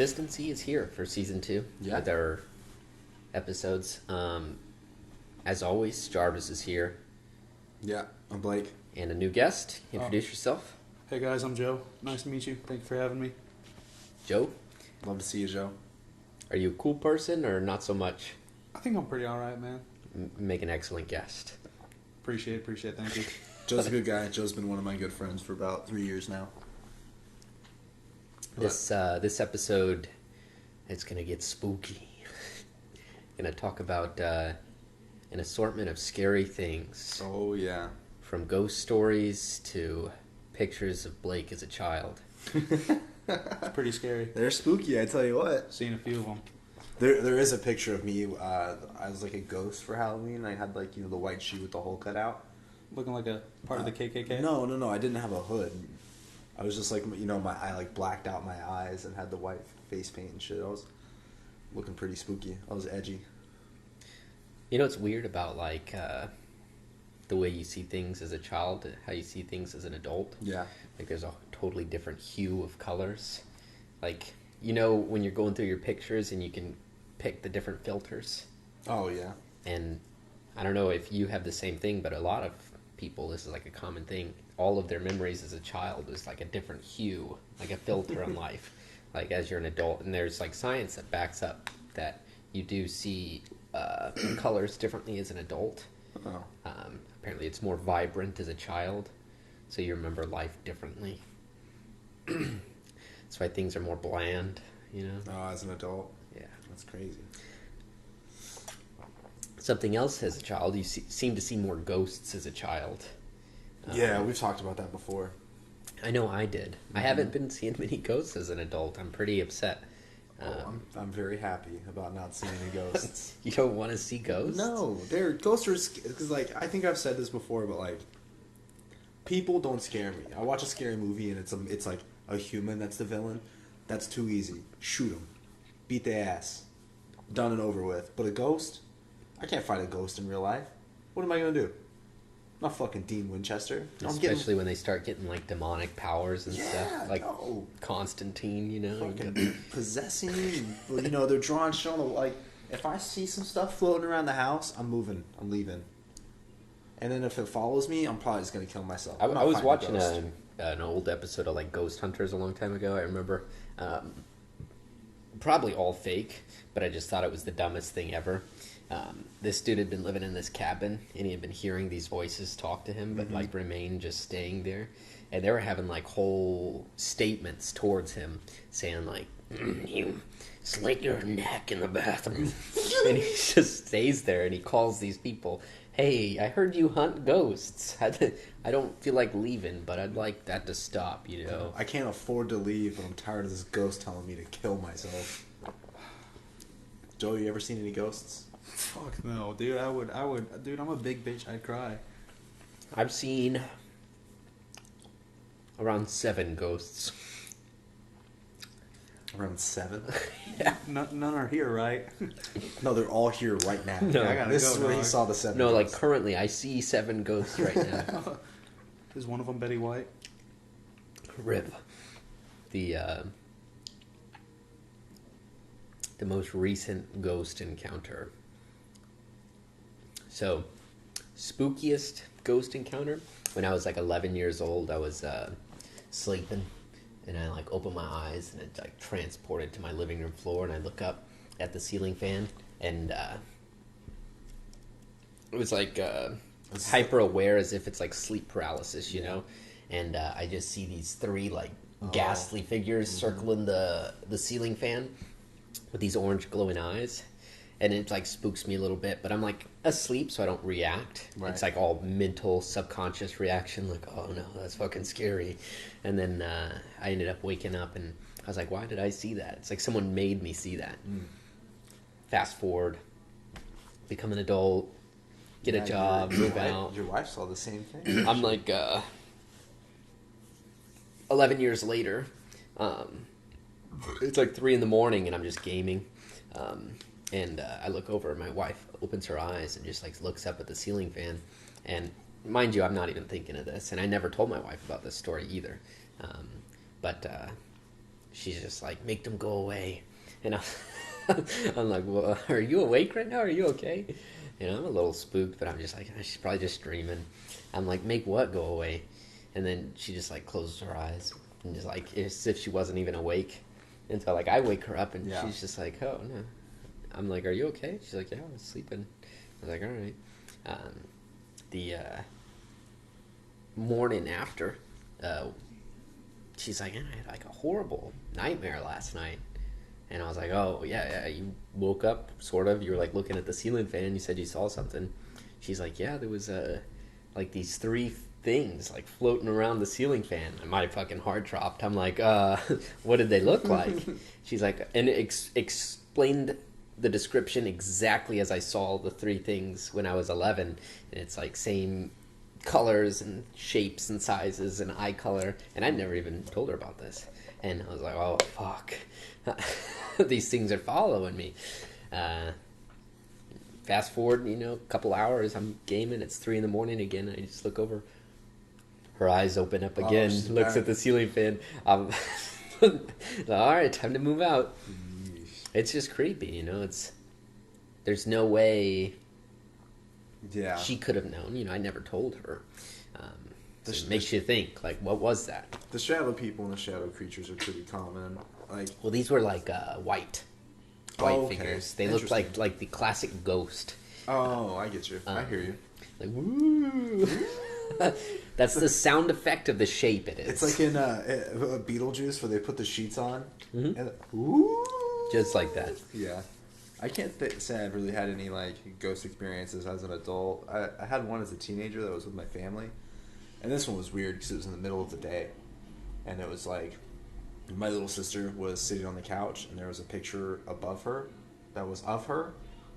Consistency is here for season 2 with our episodes. As always, Jarvis is here. Yeah, I'm Blake. And a new guest. Introduce yourself. Hey guys, I'm Joe. Nice to meet you. Thank you for having me. Joe? Love to see you, Joe. Are you a cool person or not so much? I think I'm pretty alright, man. Make an excellent guest. Appreciate it. Thank you. Joe's a good guy. Joe's been one of my good friends for about 3 years now. This episode, it's going to get spooky. Going to talk about an assortment of scary things. Oh, yeah. From ghost stories to pictures of Blake as a child. It's pretty scary. They're spooky, I tell you what. Seen a few of them. There is a picture of me. I was like a ghost for Halloween. I had like, the white shoe with the hole cut out. Looking like a part of the KKK? No. I didn't have a hood. I was just like, I like blacked out my eyes and had the white face paint and shit. I was looking pretty spooky. I was edgy. You know what's weird about like the way you see things as a child, how you see things as an adult? Yeah. Like there's a totally different hue of colors. Like, when you're going through your pictures and you can pick the different filters. Oh, yeah. And I don't know if you have the same thing, but a lot of people, this is like a common thing. All of their memories as a child is like a different hue, like a filter on life, like as you're an adult. And there's like science that backs up that you do see colors differently as an adult. Oh. Apparently it's more vibrant as a child, so you remember life differently. That's why things are more bland, Oh, as an adult? Yeah. That's crazy. Something else as a child, you seem to see more ghosts as a child. Yeah, we've talked about that before. I know I did. Mm-hmm. I haven't been seeing many ghosts as an adult. I'm pretty upset. I'm very happy about not seeing any ghosts. You don't want to see ghosts? No, ghosts are because I think I've said this before, but people don't scare me. I watch a scary movie and it's like a human that's the villain. That's too easy. Shoot them, beat their ass, done and over with. But a ghost, I can't fight a ghost in real life. What am I gonna do? I'm not fucking Dean Winchester. Especially when they start getting like demonic powers and stuff, like Constantine. Fucking possessing. They're drawing shit on the like. If I see some stuff floating around the house, I'm moving. I'm leaving. And then if it follows me, I'm probably just gonna kill myself. I was watching an old episode of like Ghost Hunters a long time ago. I remember, probably all fake, but I just thought it was the dumbest thing ever. This dude had been living in this cabin, and he had been hearing these voices talk to him, but remain just staying there. And they were having like whole statements towards him, saying like, "You slit your neck in the bathroom," and he just stays there, and he calls these people. Hey, I heard you hunt ghosts. I don't feel like leaving, but I'd like that to stop, I can't afford to leave, but I'm tired of this ghost telling me to kill myself. Joe, you ever seen any ghosts? Fuck no, dude. I would. Dude, I'm a big bitch. I'd cry. I've seen around 7 ghosts. Around 7? Yeah. None are here, right? No, they're all here right now. No, I gotta this go, is where dog. he saw the 7 No, ghosts. like currently, I see 7 ghosts right now. Is one of them Betty White? Rip. The most recent ghost encounter. So, spookiest ghost encounter? When I was like 11 years old, I was sleeping, and I like opened my eyes, and it like transported to my living room floor, and I look up at the ceiling fan, and it was like hyper aware, as if it's like sleep paralysis, and I just see these 3 like ghastly figures circling the ceiling fan with these orange glowing eyes, and it like spooks me a little bit, but I'm like asleep, so I don't react. Right. It's like all mental, subconscious reaction, like, oh no, that's fucking scary. And then I ended up waking up, and I was like, why did I see that? It's like someone made me see that. Fast forward, become an adult, get a job, move out. Your wife saw the same thing. I'm like 11 years later, it's like 3 a.m, and I'm just gaming, and I look over, and my wife opens her eyes and just like looks up at the ceiling fan, and mind you, I'm not even thinking of this, and I never told my wife about this story either, but she's just like, make them go away. And I'm like, well, are you awake right now? Are you okay? You know, I'm a little spooked, but I'm just like, she's probably just dreaming. I'm like, make what go away? And then she just like closes her eyes and just like, as if she wasn't even awake. And so like I wake her up and she's just like, oh no. I'm like, are you okay? She's like, yeah, I was sleeping. I was like, all right. The morning after, she's like, I had like a horrible nightmare last night. And I was like, oh, yeah, you woke up, sort of. You were, like, looking at the ceiling fan. You said you saw something. She's like, yeah, there was, like, these 3 things, like, floating around the ceiling fan. And my fucking heart dropped. I'm like, what did they look like? She's like, and it explained the description exactly as I saw the 3 things when I was 11. And it's, like, same colors and shapes and sizes and eye color. And I'd never even told her about this. And I was like, oh, fuck. These things are following me. Fast forward, a couple hours, I'm gaming. It's 3 a.m. again. I just look over. Her eyes open up again. Looks at the ceiling fan. All right, time to move out. It's just creepy, there's no way she could have known. I never told her. It makes you think, like, what was that? The shadow people and the shadow creatures are pretty common. Well, these were like white figures. They looked like the classic ghost. Oh, I get you. I hear you. Like, woo! That's the sound effect of the shape it is. It's like in Beetlejuice where they put the sheets on. Mm-hmm. And, woo! Just like that. Yeah. I can't say I've really had any ghost experiences as an adult. I had one as a teenager that was with my family. And this one was weird because it was in the middle of the day. And it was like, my little sister was sitting on the couch and there was a picture above her that was of her.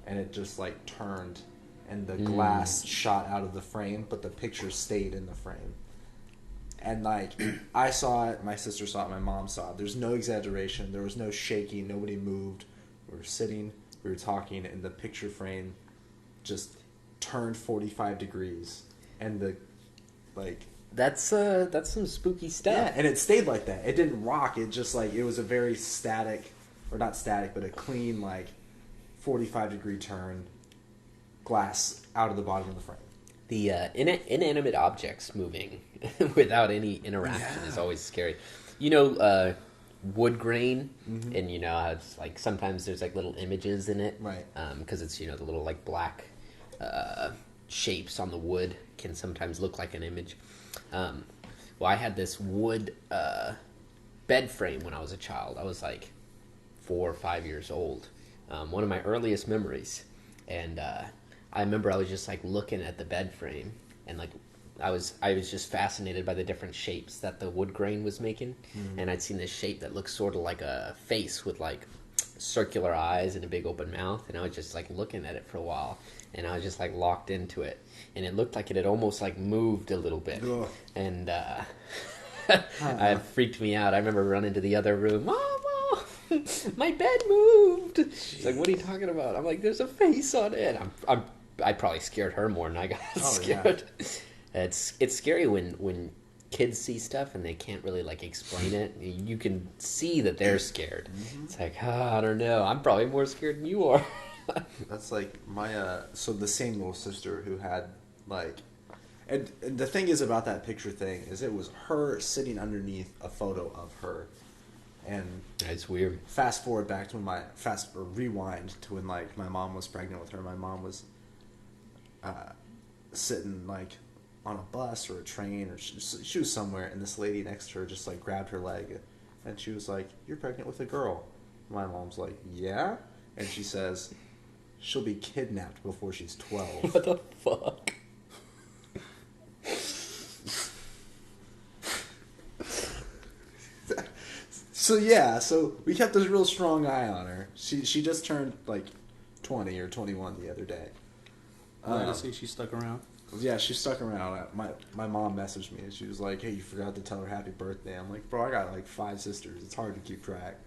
And it just turned and the glass shot out of the frame, but the picture stayed in the frame. And I saw it, my sister saw it, my mom saw it. There's no exaggeration. There was no shaking. Nobody moved. We were sitting, we were talking, and the picture frame just turned 45 degrees. And the that's some spooky stuff. Yeah, and it stayed like that. It didn't rock. It just it was a very static, or not static, but a clean 45-degree turn, glass out of the bottom of the frame. The inanimate objects moving without any interaction is always scary. Wood grain, and how it's sometimes there's little images in it, right? Because it's the little black shapes on the wood can sometimes look like an image. Well, I had this wood bed frame when I was a child. I was 4 or 5 years old. One of my earliest memories, and I remember I was just looking at the bed frame, and I was just fascinated by the different shapes that the wood grain was making, and I'd seen this shape that looked sort of like a face with circular eyes and a big open mouth, and I was just looking at it for a while, and I was just locked into it, and it looked like it had almost moved a little bit. Ugh. And it freaked me out. I remember running to the other room. Mama, my bed moved. She's like, what are you talking about? I'm like, there's a face on it. I probably scared her more than I got scared. Yeah. It's scary when kids see stuff and they can't really explain it. You can see that they're scared. It's I don't know. I'm probably more scared than you are. That's my so the same little sister who had and the thing is about that picture thing is it was her sitting underneath a photo of her, and it's weird. Fast forward back to rewind to when my mom was pregnant with her. My mom was sitting on a bus or a train, or she was somewhere, and this lady next to her just grabbed her leg, and she was like, "You're pregnant with a girl." My mom's like, "Yeah," and she says, "She'll be kidnapped before she's 12." What the fuck? So we kept this real strong eye on her. She just turned 20 or 21 the other day. I see she stuck around. Yeah, she stuck around. My mom messaged me and she was like, "Hey, you forgot to tell her happy birthday." I'm like, "Bro, I got 5 sisters. It's hard to keep track."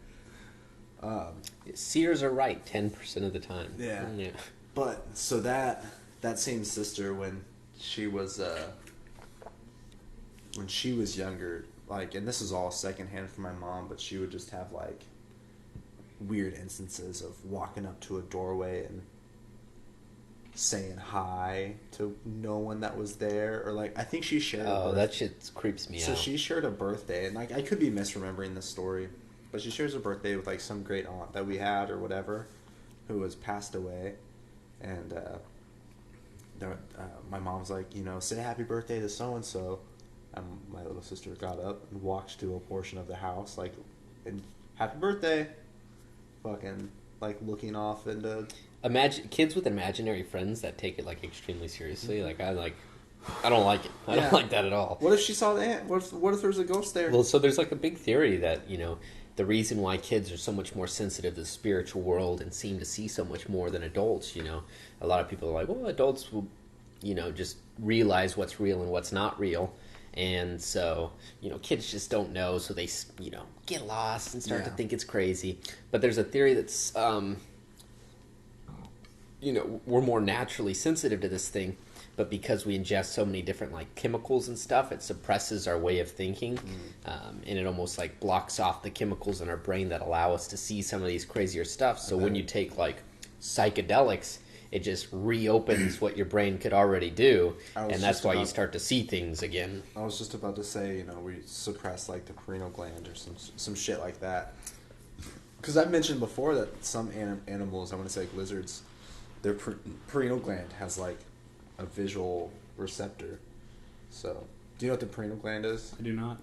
Seers are right 10% of the time. Yeah. But so that same sister when she was younger, like, and this is all secondhand from my mom, but she would just have like weird instances of walking up to a doorway and saying hi to no one that was there, or like I think she shared a birthday. That shit creeps me out. So she shared a birthday, and like I could be misremembering this story, but she shares a birthday with like some great aunt that we had or whatever, who has passed away, and my mom's like, say happy birthday to so and so, and my little sister got up and walked to a portion of the house like, and happy birthday, fucking like looking off into. Imagine kids with imaginary friends that take it like extremely seriously. Like I don't like it. I Yeah. don't like that at all. What if she saw the ant? What if there's a ghost there? Well, so there's like a big theory that the reason why kids are so much more sensitive to the spiritual world and seem to see so much more than adults. A lot of people are like, well, adults will, just realize what's real and what's not real. And so, kids just don't know, so they, get lost and start to think it's crazy. But there's a theory that's, we're more naturally sensitive to this thing, but because we ingest so many different like chemicals and stuff, it suppresses our way of thinking, and it almost like blocks off the chemicals in our brain that allow us to see some of these crazier stuff. So when you take like psychedelics, it just reopens what your brain could already do, and that's why you start to see things again. I was just about to say, we suppress like the pineal gland or some shit like that. Because I've mentioned before that some animals, I want to say like lizards, their pineal gland has like a visual receptor. So, do you know what the pineal gland is? I do not.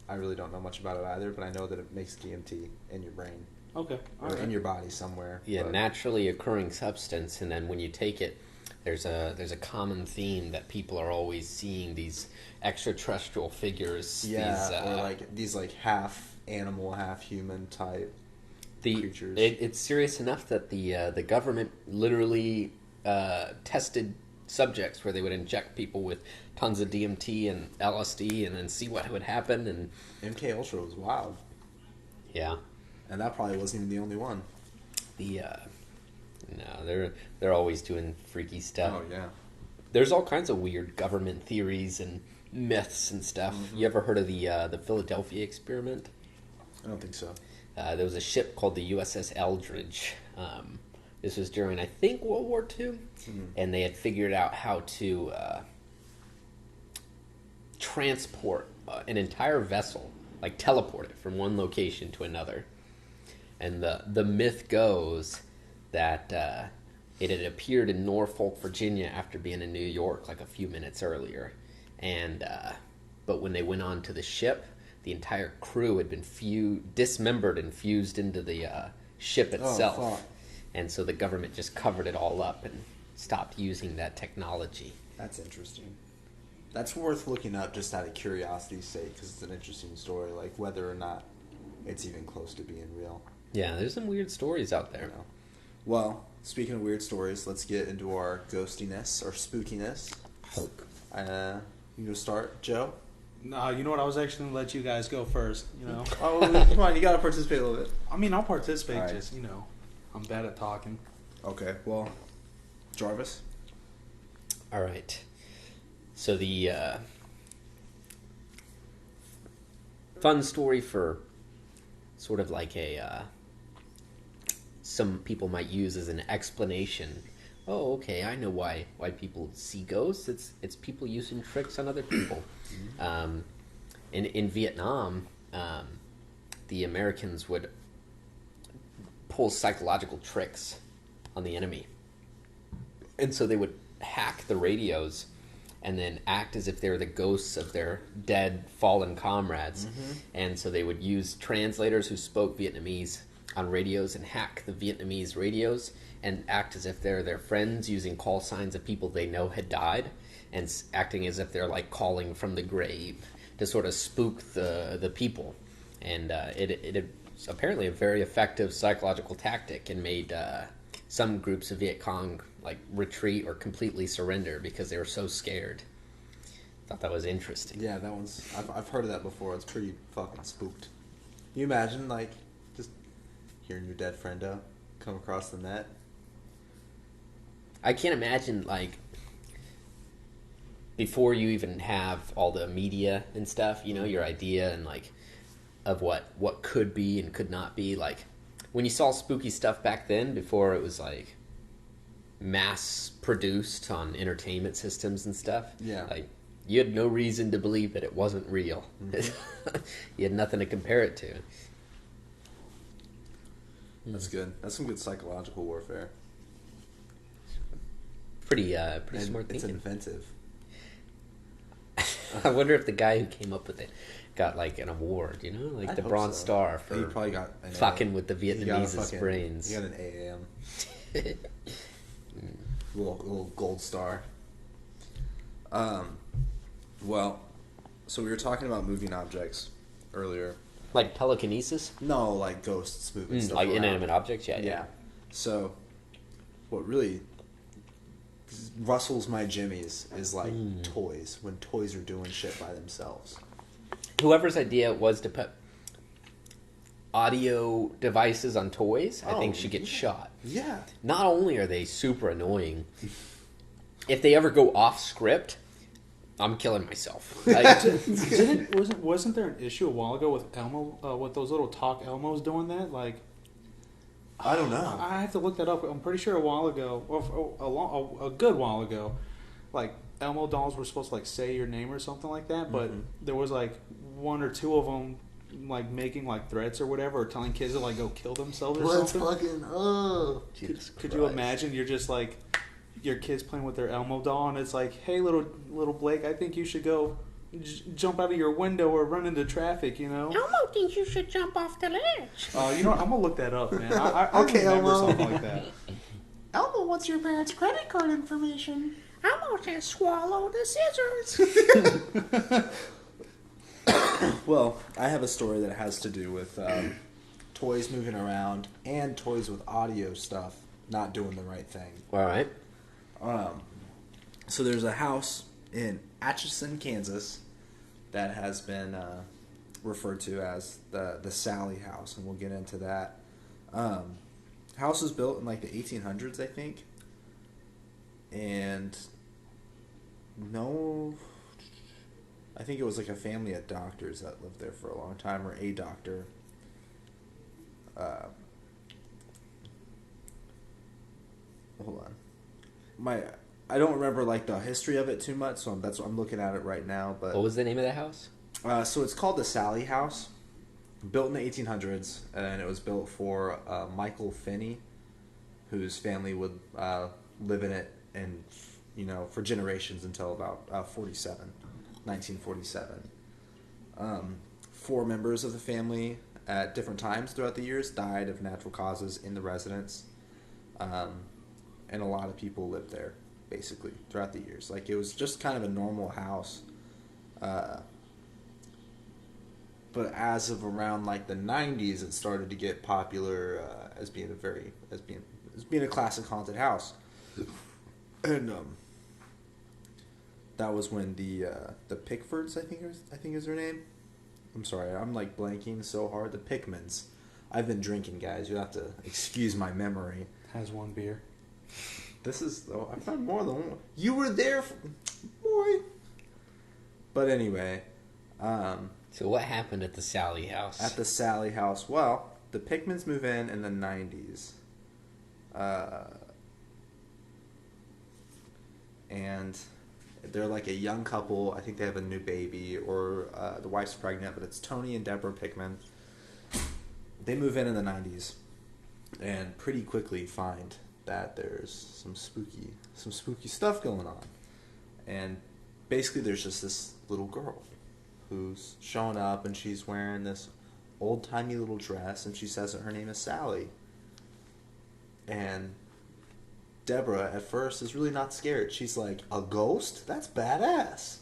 I really don't know much about it either, but I know that it makes DMT in your brain. Okay. Or in your body somewhere. Yeah, naturally occurring substance, and then when you take it, there's a common theme that people are always seeing these extraterrestrial figures. Yeah, or like these like half animal, half human type creatures. It's serious enough that the government literally tested subjects where they would inject people with tons of DMT and LSD and then see what would happen. And MK Ultra was wild. Yeah. And that probably wasn't even the only one. No, they're always doing freaky stuff. Oh yeah. There's all kinds of weird government theories and myths and stuff. Mm-hmm. You ever heard of the Philadelphia experiment? I don't think so. There was a ship called the USS Eldridge. This was during, I think, World War II, and they had figured out how to transport an entire vessel, like teleport it from one location to another. And the myth goes that it had appeared in Norfolk, Virginia after being in New York like a few minutes earlier. And but when they went on to the ship, the entire crew had been dismembered and fused into the ship itself. Oh, fuck. And so the government just covered it all up and stopped using that technology. That's interesting. That's worth looking up just out of curiosity's sake, because it's an interesting story, like whether or not it's even close to being real. Yeah, there's some weird stories out there. Well, speaking of weird stories, let's get into our ghostiness or spookiness. You gonna start, Joe? No, you know what? I was actually gonna let you guys go first. Oh, come on, you gotta participate a little bit. I mean, I'll participate. Right. Just I'm bad at talking. Okay, well, Jarvis. All right. So the fun story for sort of like some people might use as an explanation. Oh, okay, I know why people see ghosts. It's people using tricks on other people. In Vietnam, the Americans would pull psychological tricks on the enemy, and so they would hack the radios and then act as if they were the ghosts of their dead, fallen comrades. Mm-hmm. And so they would use translators who spoke Vietnamese on radios and hack the Vietnamese radios and act as if they're their friends, using call signs of people they know had died, and acting as if they're like calling from the grave to sort of spook the people. And it is apparently a very effective psychological tactic, and made some groups of Viet Cong like retreat or completely surrender because they were so scared. Thought that was interesting. Yeah, that one's I've heard of that before. It's pretty fucking spooked. Can you imagine like just hearing your dead friendo come across the net? I can't imagine like before you even have all the media and stuff, you know, your idea and like of what could be and could not be. Like when you saw spooky stuff back then, before it was like mass produced on entertainment systems and stuff. Yeah. Like you had no reason to believe that it wasn't real. Mm-hmm. You had nothing to compare it to. That's good. That's some good psychological warfare. Pretty And smart it's thinking. inventive. I wonder if the guy who came up with it got like an award, you know, like I'd the hope Bronze so. Star He for probably got an fucking A. with the He got a Vietnamese's fucking- brains. He got an AAM. little gold star. Well, so we were talking about moving objects earlier. Like telekinesis? No, like ghosts moving stuff Like around. inanimate objects? Yeah, Yeah. So, what really rustles my jimmies is like toys. When toys are doing shit by themselves. Whoever's idea it was to put audio devices on toys, I think Oh, should get shot. Yeah. Not only are they super annoying, if they ever go off script, I'm killing myself. Like, Wasn't there an issue a while ago with Elmo, with those little talk Elmos doing that? Like, I don't know. I have to look that up. I'm pretty sure a while ago, or a good while ago, like Elmo dolls were supposed to like say your name or something like that, but there was like one or two of them like making like threats or whatever, or telling kids to like go kill themselves or Let's something. fucking Could you imagine? You're just like your kids playing with their Elmo doll, and it's like, hey, little Blake, I think you should go jump out of your window or run into traffic. You know. Elmo thinks you should jump off the ledge. You know what? I'm gonna look that up, man. I Okay, remember Elmo. something like that. Elmo wants your parents' credit card information. Elmo just swallowed the scissors. Well, I have a story that has to do with toys moving around and toys with audio stuff not doing the right thing. all right. So there's a house in Atchison, Kansas, that has been referred to as the Sally House, and we'll get into that. House was built in like the 1800s, I think, and I think it was like a family of doctors that lived there for a long time, or a doctor. Hold on, I don't remember like the history of it too much, so I'm looking at it right now. But What was the name of that house? so it's called the Sally House, built in the 1800s, and it was built for Michael Finney, whose family would live in it, and for generations until about 1947. 4 members of the family at different times throughout the years died of natural causes in the residence, and a lot of people lived there basically throughout the years. Like, it was just kind of a normal house. But as of around like the 90s, it started to get popular as being a classic haunted house. And that was when the Pickfords, I think is their name. I'm sorry, I'm like blanking so hard. The Pickmans. I've been drinking, guys. You have to excuse my memory. Has one beer. This is I've had more than one. You were there, boy. But anyway, So what happened at the Sally house? at the Sally House. Well, the Pickmans move in the 90s. And they're like a young couple. I think they have a new baby, or the wife's pregnant, but it's Tony and Deborah Pickman. They move in the 90s and pretty quickly find that there's some spooky stuff going on. And basically there's just this little girl who's showing up, and she's wearing this old-timey little dress, and she says that her name is Sally. And Deborah, at first, is really not scared. She's like, a ghost? That's badass.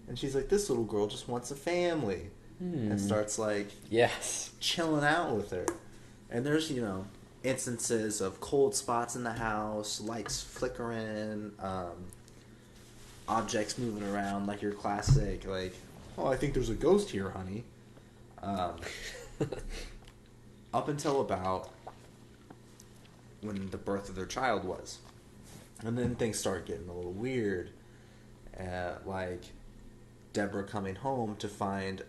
And she's like, this little girl just wants a family. And starts, like, yes. chilling out with her. And there's, instances of cold spots in the house, lights flickering, objects moving around, like your classic, like, oh, I think there's a ghost here, honey. Up until about when the birth of their child was. And then things start getting a little weird. like Deborah coming home to find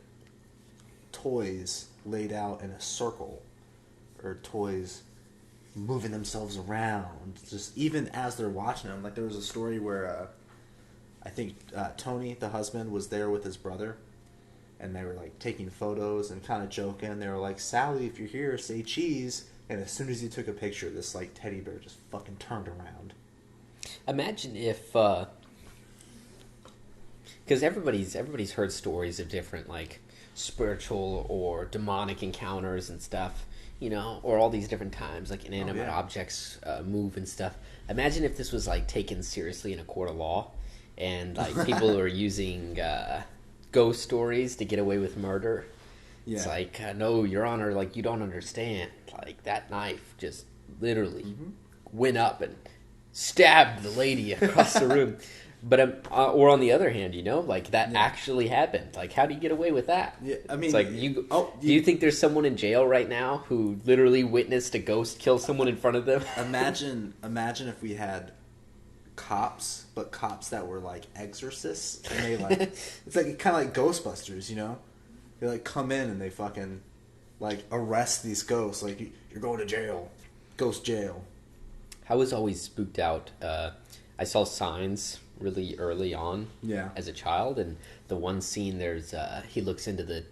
toys laid out in a circle, or toys moving themselves around, just even as they're watching them. Like there was a story where I think Tony, the husband, was there with his brother, and they were like taking photos and kind of joking. They were like, "Sally, if you're here, say cheese." And as soon as he took a picture, this like teddy bear just fucking turned around. Imagine if, because everybody's heard stories of different like spiritual or demonic encounters and stuff, or all these different times like inanimate objects move and stuff. Imagine if this was like taken seriously in a court of law, and like people are using ghost stories to get away with murder. Yeah. It's like, no, Your Honor, like you don't understand. Like that knife just literally went up and stabbed the lady across the room. But or on the other hand, like that actually happened. Like, how do you get away with that? Yeah, I mean, it's like do you think there's someone in jail right now who literally witnessed a ghost kill someone in front of them? Imagine if we had cops, but cops that were like exorcists, and they like it's like kind of like Ghostbusters, They like come in and they fucking like arrest these ghosts. Like you're going to jail, ghost jail. I was always spooked out. I saw Signs really early on as a child, and the one scene there's he looks into the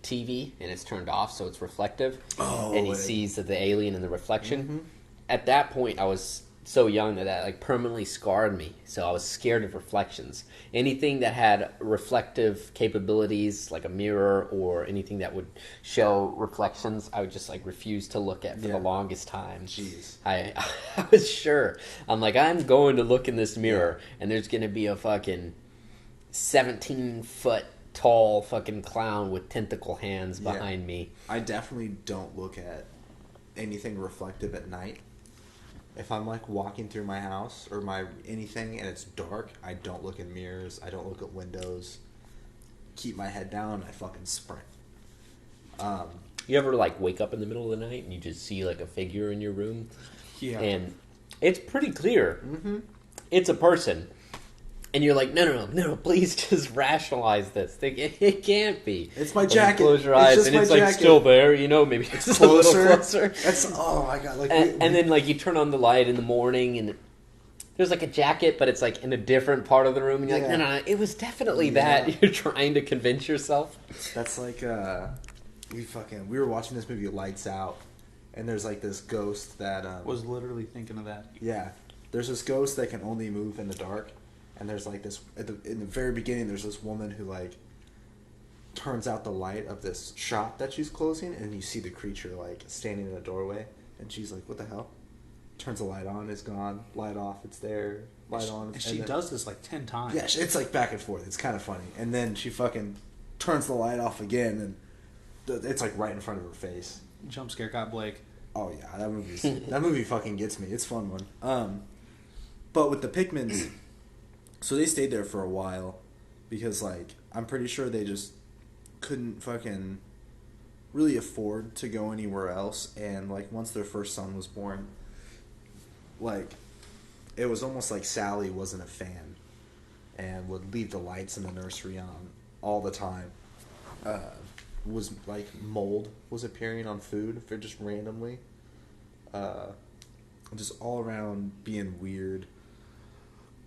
TV and it's turned off so it's reflective, and he sees the alien in the reflection. At that point I was so young that like permanently scarred me, so I was scared of reflections. Anything that had reflective capabilities like a mirror or anything that would show reflections, I would just like refuse to look at for the longest time. Jeez. I was sure, I'm like, I'm going to look in this mirror and there's going to be a fucking 17-foot tall fucking clown with tentacle hands behind me. I definitely don't look at anything reflective at night. If I'm like walking through my house or anything and it's dark, I don't look in mirrors. I don't look at windows. Keep my head down and I fucking sprint. You ever like wake up in the middle of the night and you just see like a figure in your room? Yeah. And it's pretty clear. It's a person. And you're like, no, please just rationalize this. It can't be. It's my jacket. You close your eyes and it's like still there, maybe it's just closer. A little closer. Oh my god! Like, and then like you turn on the light in the morning and there's like a jacket, but it's like in a different part of the room, and you're like, no, it was definitely that. You're trying to convince yourself. That's like we were watching this movie Lights Out, and there's like this ghost that was literally thinking of that. Yeah, there's this ghost that can only move in the dark. And there's like this in the very beginning. There's this woman who like turns out the light of this shop that she's closing, and you see the creature like standing in a doorway, and she's like, "What the hell?" Turns the light on, it's gone. Light off, it's there. Light on, and she does this like 10 times. Yeah, it's like back and forth. It's kind of funny. And then she fucking turns the light off again, and it's like right in front of her face. Jump scare got Blake. Oh yeah, that movie fucking gets me. It's a fun one. But with the Pikmins. So they stayed there for a while because, like, I'm pretty sure they just couldn't fucking really afford to go anywhere else. And, like, once their first son was born, like, it was almost like Sally wasn't a fan and would leave the lights in the nursery on all the time. Was, like, mold was appearing on food for just randomly. Just all around being weird.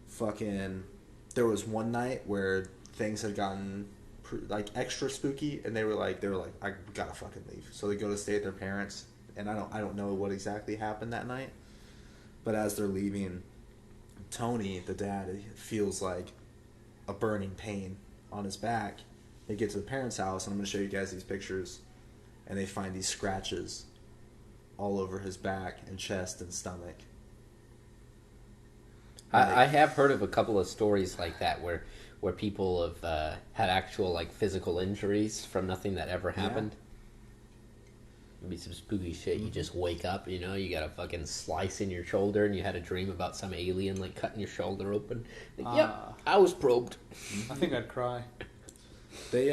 Fucking, there was one night where things had gotten like extra spooky, and they were like, I gotta fucking leave. So they go to stay at their parents, and I don't know what exactly happened that night, but as they're leaving, Tony, the dad, feels like a burning pain on his back. They get to the parents' house, and I'm gonna show you guys these pictures, and they find these scratches all over his back and chest and stomach. I have heard of a couple of stories like that where people have had actual like physical injuries from nothing that ever happened. It'd be some spooky shit. You just wake up, you got a fucking slice in your shoulder, and you had a dream about some alien like cutting your shoulder open. Like, yep, I was probed. I think I'd cry. They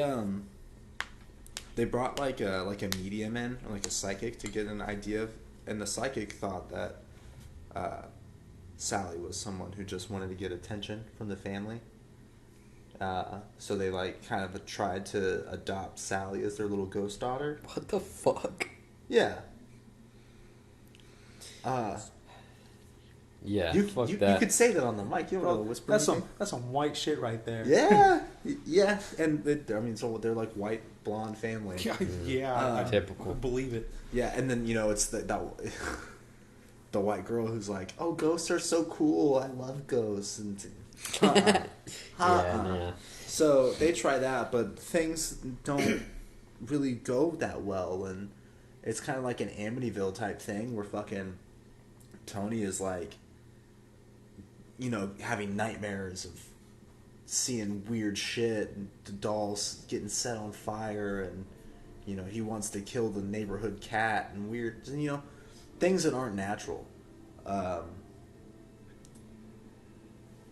brought like a medium in, or like a psychic, to get an idea of, and the psychic thought that Sally was someone who just wanted to get attention from the family, So they like kind of tried to adopt Sally as their little ghost daughter. What the fuck? Yeah. Yeah, You fuck you that. could say that on the mic. You don't know Bro, whisper. that's some white shit right there. Yeah, yeah, and I mean, so they're like white blonde family. Yeah, I Typical. believe it. Yeah, and then it's that the white girl who's like, "Oh, ghosts are so cool. I love ghosts." And Yeah, nah. so they try that, but things don't really go that well, and it's kind of like an Amityville type thing where fucking Tony is like, having nightmares of seeing weird shit and the dolls getting set on fire, and he wants to kill the neighborhood cat and weird, things that aren't natural.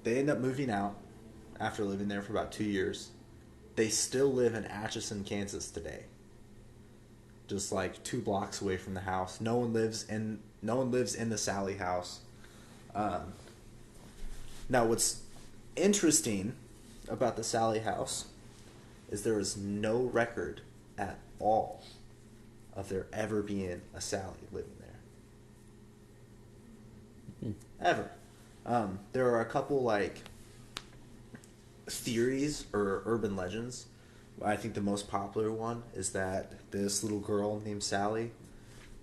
They end up moving out after living there for about 2 years. They still live in Atchison, Kansas today, just like 2 blocks away from the house. No one lives in the Sally house. Now, what's interesting about the Sally house is there is no record at all of there ever being a Sally living there. Ever. There are a couple, like, theories or urban legends. I think the most popular one is that this little girl named Sally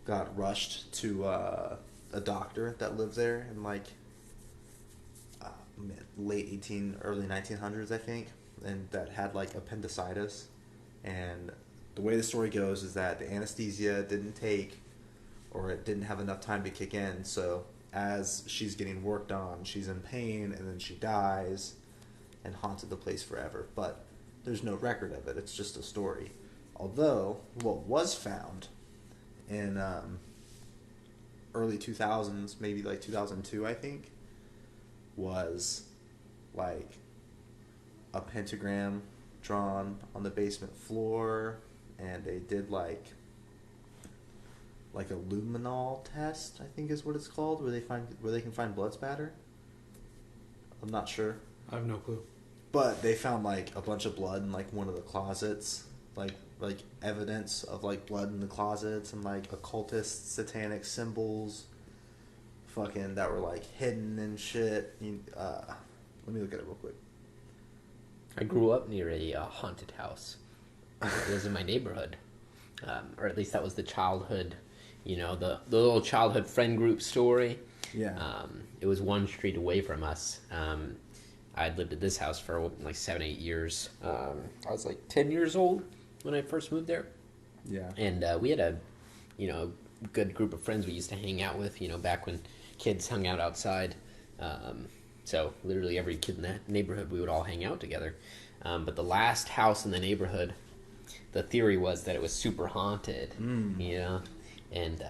got rushed to a doctor that lived there in, like, late early 1900s, I think, and that had like appendicitis. And the way the story goes is that the anesthesia didn't take, or it didn't have enough time to kick in. So as she's getting worked on, she's in pain, and then she dies, and haunted the place forever. But there's no record of it. It's just a story. Although what was found in early 2000s, maybe like 2002, I think, was like a pentagram drawn on the basement floor, and they did like a luminol test, I think is what it's called, where they can find blood spatter. I'm not sure. I have no clue. But they found like a bunch of blood in like one of the closets, like evidence of like blood in the closets, and like occultist satanic symbols fucking that were like hidden and shit. Let me look at it real quick. I grew up near a haunted house. It was in my neighborhood, or at least that was the childhood, the little childhood friend group story. Yeah. It was one street away from us. I'd lived at this house for like 7-8 years. I was like 10 years old when I first moved there. Yeah. And we had a good group of friends we used to hang out with, back when kids hung out outside. So literally every kid in that neighborhood, we would all hang out together. But the last house in the neighborhood, the theory was that it was super haunted, and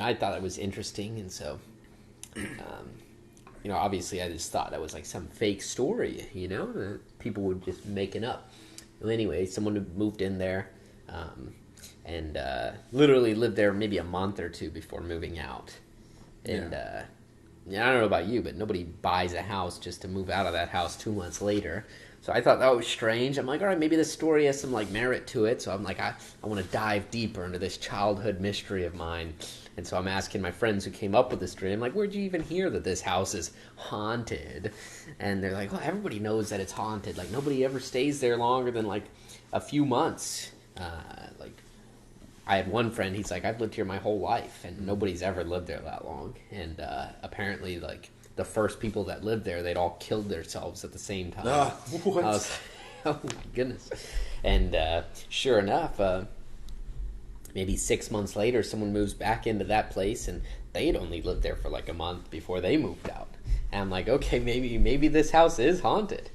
I thought it was interesting, and so obviously I just thought that was like some fake story, that people would just making up. Well, anyway, someone had moved in there, and literally lived there maybe a month or two before moving out, and I don't know about you, but nobody buys a house just to move out of that house 2 months later. So I thought that was strange. I'm like, all right, maybe this story has some like merit to it. So I'm like, I want to dive deeper into this childhood mystery of mine. And so I'm asking my friends who came up with this story, I'm like, where'd you even hear that this house is haunted? And they're like, well, everybody knows that it's haunted. Like, nobody ever stays there longer than like a few months. I had one friend, he's like, I've lived here my whole life, and nobody's ever lived there that long. And apparently, like, the first people that lived there, they'd all killed themselves at the same time. What? I was like, oh my goodness. And sure enough, maybe 6 months later, someone moves back into that place, and they'd only lived there for like a month before they moved out. And I'm like, okay, maybe this house is haunted.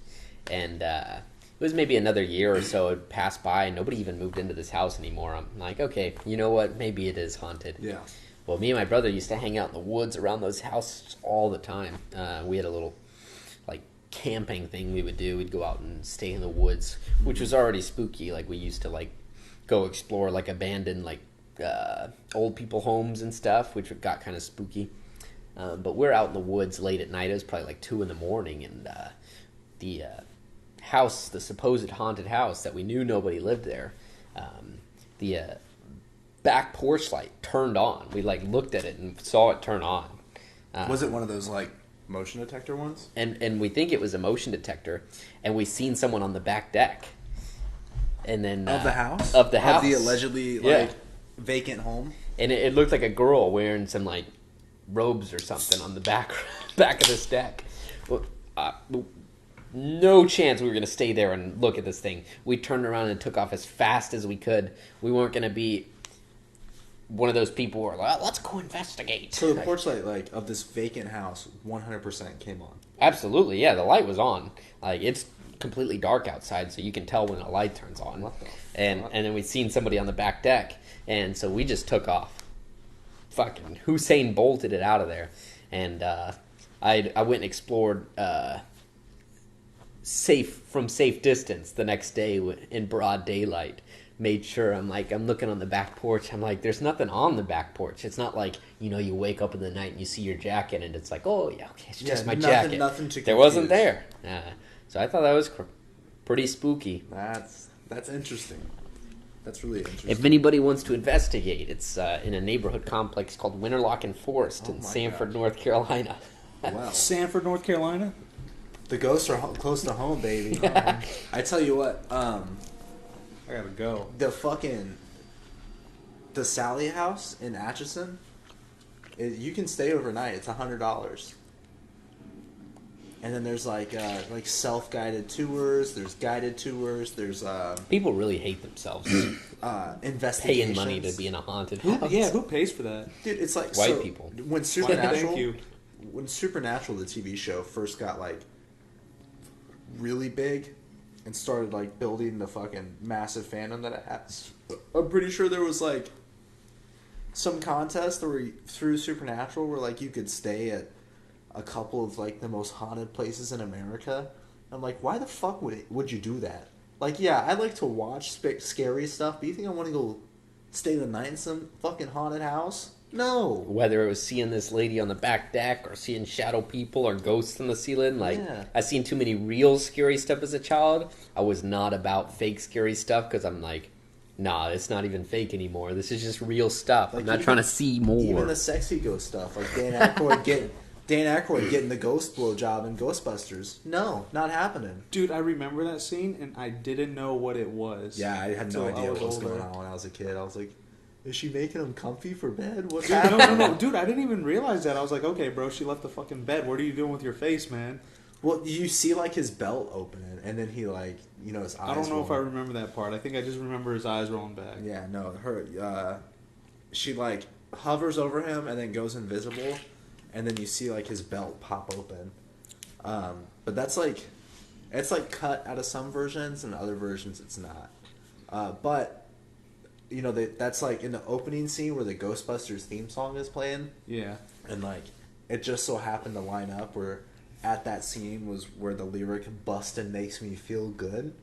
And it was maybe another year or so had passed by, and nobody even moved into this house anymore. I'm like, okay, you know what? Maybe it is haunted. Yeah. Well, me and my brother used to hang out in the woods around those houses all the time. We had a little, like, camping thing we would do. We'd go out and stay in the woods, which was already spooky. Like, we used to, like, go explore, like, abandoned, like, old people homes and stuff, which got kind of spooky. But we're out in the woods late at night. It was probably, like, 2 in the morning, and the house, the supposed haunted house that we knew nobody lived there, the back porch light turned on. We like looked at it and saw it turn on. Was it one of those like motion detector ones? And we think it was a motion detector, and we seen someone on the back deck. And then Of the house? of the house, Of the allegedly vacant home? and it looked like a girl wearing some like robes or something on the back of this deck. Well, no chance we were going to stay there and look at this thing. We turned around and took off as fast as we could. We weren't going to be one of those people who are like, let's go investigate. So the porch light, like, of this vacant house, 100% came on. Absolutely, yeah. The light was on. Like, it's completely dark outside, so you can tell when a light turns on. What the and fuck? then we seen somebody on the back deck, and so we just took off. Fucking Hussein bolted it out of there, and I went and explored safe distance the next day in broad daylight. Made sure I'm looking on the back porch. I'm like, there's nothing on the back porch. It's not like, you wake up in the night and you see your jacket and it's like, oh yeah, okay, it's just my jacket. Nothing to there wasn't confuse. there. So I thought that was pretty spooky. That's interesting. That's really interesting. If anybody wants to investigate, it's in a neighborhood complex called Winterlock and Forest in my Sanford, gosh. North Carolina. Wow. Sanford, North Carolina. The ghosts are close to home, baby. I tell you what, I gotta go. the Sally House in Atchison, you can stay overnight. It's $100. And then there's like self-guided tours. There's guided tours. There's People really hate themselves investigations. paying money to be in a haunted Who, house. yeah, who pays for that? Dude, it's like White people. When Thank Supernatural, you. when Supernatural, the TV show, first got like really big and started like building the fucking massive fandom that it has, I'm pretty sure there was like some contest through Supernatural where like you could stay at a couple of like the most haunted places in America. I'm like, why the fuck would you do that? Like, yeah, I like to watch scary stuff, but you think I want to go stay the night in some fucking haunted house? No. Whether it was seeing this lady on the back deck or seeing shadow people or ghosts in the ceiling, Yeah. I seen too many real scary stuff as a child. I was not about fake scary stuff because I'm like, nah, it's not even fake anymore. This is just real stuff. Like, I'm not even- trying to see more. Even the sexy ghost stuff, like Dan Aykroyd getting the ghost blowjob in Ghostbusters. No, not happening. Dude, I remember that scene, and I didn't know what it was. Yeah, I had no Until I idea was what was older. going on when I was a kid. I was like, is she making him comfy for bed? What's Dude, happening? no, dude, I didn't even realize that. I was like, okay, bro, she left the fucking bed. What are you doing with your face, man? Well, you see like his belt opening, and then he like, his eyes. I don't know if I roll. remember that part. I think I just remember his eyes rolling back. Yeah, no, she like hovers over him and then goes invisible, and then you see like his belt pop open. But that's like, it's like cut out of some versions, and other versions it's not. But that's like in the opening scene where the Ghostbusters theme song is playing, Yeah. and like it just so happened to line up where at that scene was where the lyric "Bustin' makes me feel good"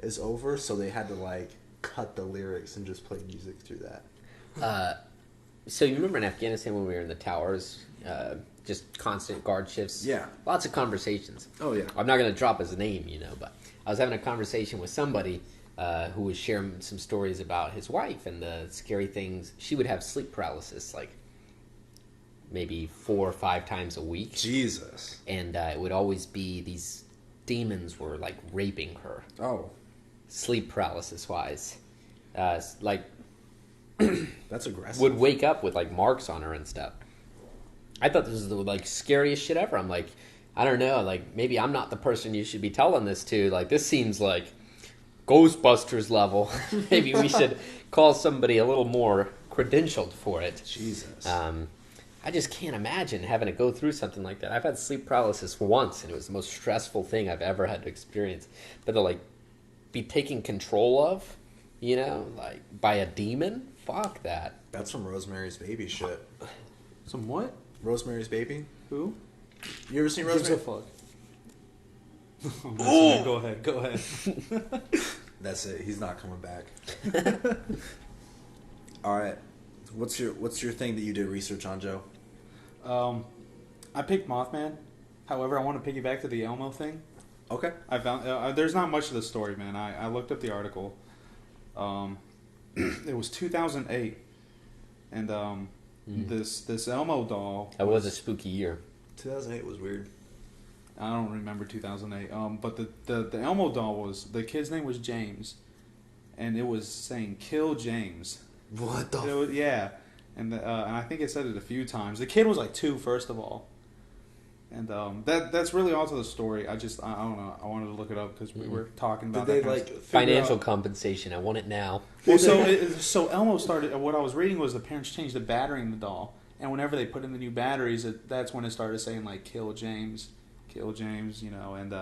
is over, so they had to like cut the lyrics and just play music through that. So you remember in Afghanistan when we were in the towers, just constant guard shifts? Yeah. Lots of conversations. Oh, yeah. I'm not going to drop his name, but I was having a conversation with somebody who was sharing some stories about his wife and the scary things. She would have sleep paralysis, like maybe 4 or 5 times a week. Jesus. And it would always be these demons were like raping her, Oh, sleep paralysis wise. Like that's aggressive. would wake up with like marks on her and stuff. I thought this was the like scariest shit ever. I'm like, I don't know, like maybe I'm not the person you should be telling this to. Like this seems like Ghostbusters level. Maybe we should call somebody a little more credentialed for it. Jesus. I just can't imagine having to go through something like that. I've had sleep paralysis once, and it was the most stressful thing I've ever had to experience. But to like be taken control of, like by a demon. Fuck that. That's from Rosemary's Baby shit. Some what? Rosemary's Baby? Who? You ever seen Gives a Rosemary? fuck. I'm listening. Go ahead. That's it. He's not coming back. All right. What's your thing that you did research on, Joe? I picked Mothman. However, I want to piggyback to the Elmo thing. Okay. I found there's not much to the story, man. I looked up the article. It was 2008, and this Elmo doll. That was a spooky year. 2008 was weird. I don't remember 2008. But the Elmo doll the kid's name was James, and it was saying "Kill James." What the? Yeah, and I think it said it a few times. The kid was like 2, first of all, and that's really all to the story. I don't know. I wanted to look it up because we were talking about Did they that kind like of Financial compensation. I want it now. well, so Elmo started. What I was reading was the parents changed the battery in the doll, and whenever they put in the new batteries, that's when it started saying like "Kill James." You know, and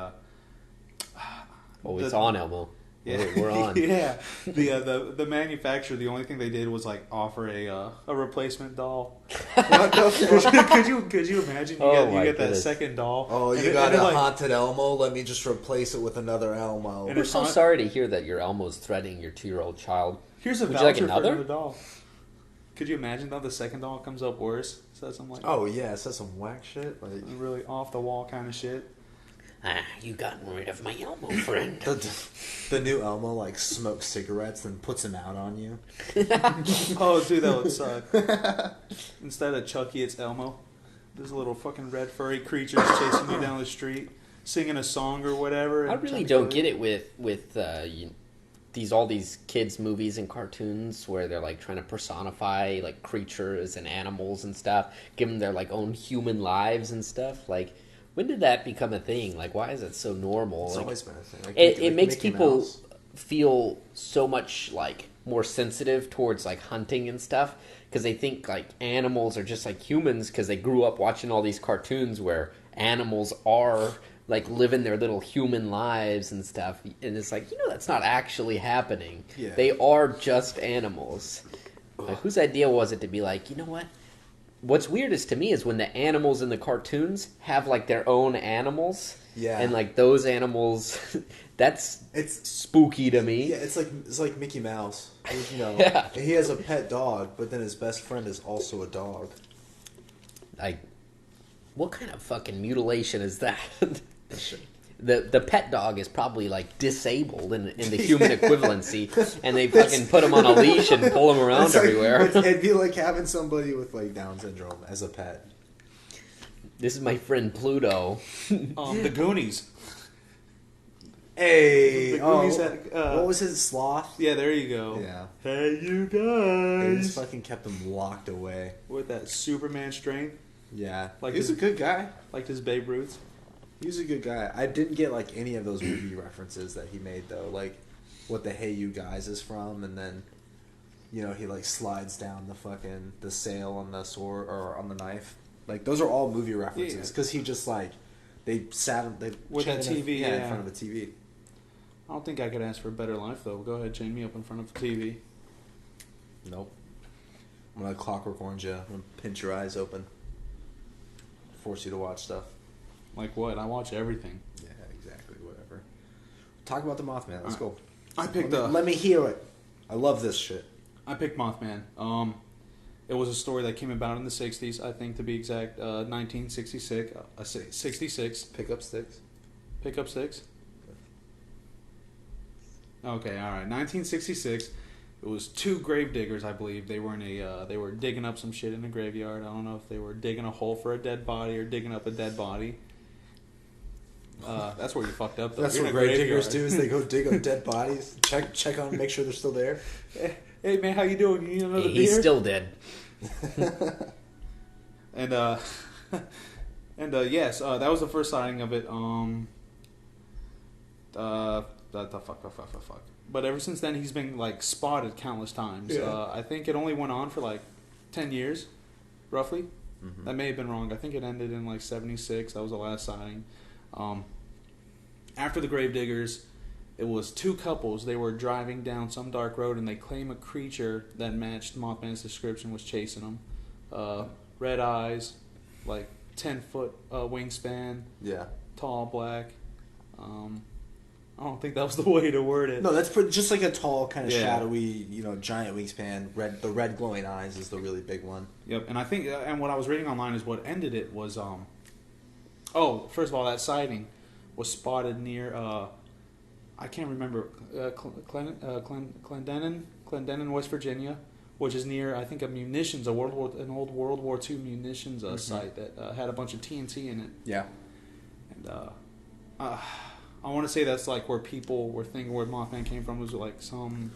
It's on, Elmo. yeah, We're on. yeah. The manufacturer, the only thing they did was like offer a replacement doll. What the fuck? Could you imagine? You get that goodness. second doll. Oh, and you it- got and a it, like, haunted Elmo? Let me just replace it with another Elmo. And We're it's so on- sorry to hear that your Elmo's threatening your 2-year-old child. Here's a Would you like voucher for another? another doll. Could you imagine though the second doll comes up worse? Says some like Oh yeah, it says some whack shit. Like really off the wall kind of shit. You gotten rid of my Elmo friend. the new Elmo like smokes cigarettes and puts them out on you. Oh, dude, that would suck. Instead of Chucky, it's Elmo. There's little fucking red furry creatures chasing you down the street, singing a song or whatever. I really don't get it with all these kids movies and cartoons where they're like trying to personify like creatures and animals and stuff, give them their like own human lives and stuff. Like, when did that become a thing? Like, why is it so normal? It's Like, always been a thing. Like, it makes Mickey people Mouse. feel so much like more sensitive towards like hunting and stuff because they think like animals are just like humans because they grew up watching all these cartoons where animals are like living their little human lives and stuff, and it's like, that's not actually happening. Yeah. They are just animals. Like, whose idea was it to be like, what's weirdest to me is when the animals in the cartoons have like their own animals. Yeah. And like those animals, it's spooky to me. Yeah, it's like Mickey Mouse. Yeah. He has a pet dog, but then his best friend is also a dog. Like, what kind of fucking mutilation is that? The pet dog is probably like disabled in the human equivalency, and they fucking put him on a leash and pull him around It's like- everywhere. It'd be like having somebody with like Down syndrome as a pet. This is my friend Pluto. The Goonies. Hey, The Goonies had, what was his sloth? Yeah, there you go. Yeah. Hey, you They guys. just fucking kept him locked away. With that Superman strength, Yeah, Like he's his- a good guy. like his Babe Ruth. He's a good guy. I didn't get like any of those movie references that he made though, like what the "Hey You Guys" is from, and then he like slides down the sail on the sword or on the knife. Like those are all movie references Yeah. because he just like they With that TV, in yeah. front of a TV. I don't think I could ask for a better life though. Go ahead, chain me up in front of the TV. Nope. I'm gonna Clockwork Orange you. I'm gonna pinch your eyes open, force you to watch stuff. Like what? I watch everything. Yeah, exactly. Whatever. Talk about the Mothman. Let's go. I picked Let me hear it. I love this shit. I picked Mothman. It was a story that came about in the '60s, I think to be exact, 1966. 66. Pick up sticks. Pick up six. Okay, all right. 1966. It was 2 grave diggers, I believe. They were they were digging up some shit in a graveyard. I don't know if they were digging a hole for a dead body or digging up a dead body. That's where you fucked up. Though. That's You're what in a grave diggers graveyard. do is they go dig up dead bodies, check on, make sure they're still there. Hey man, how you doing? You need another beer? He's still dead. And yes, that was the first sighting of it. Fuck. But ever since then, he's been like spotted countless times. Yeah. I think it only went on for like 10 years, roughly. Mm-hmm. That may have been wrong. I think it ended in like '76. That was the last sighting. After the gravediggers, it was 2 couples. They were driving down some dark road, and they claim a creature that matched Mothman's description was chasing them. Red eyes, like 10-foot wingspan, Yeah. tall, black. I don't think that was the way to word it. No, that's just like a tall, kind of Yeah. shadowy, giant wingspan. The red glowing eyes is the really big one. Yep, and I think, and what I was reading online is what ended it was, oh, first of all, that sighting was spotted near I can't remember Clendenin, West Virginia, which is near I think an old World War II munitions site that had a bunch of TNT in it. Yeah. And I want to say that's like where people were thinking where Mothman came from was like some.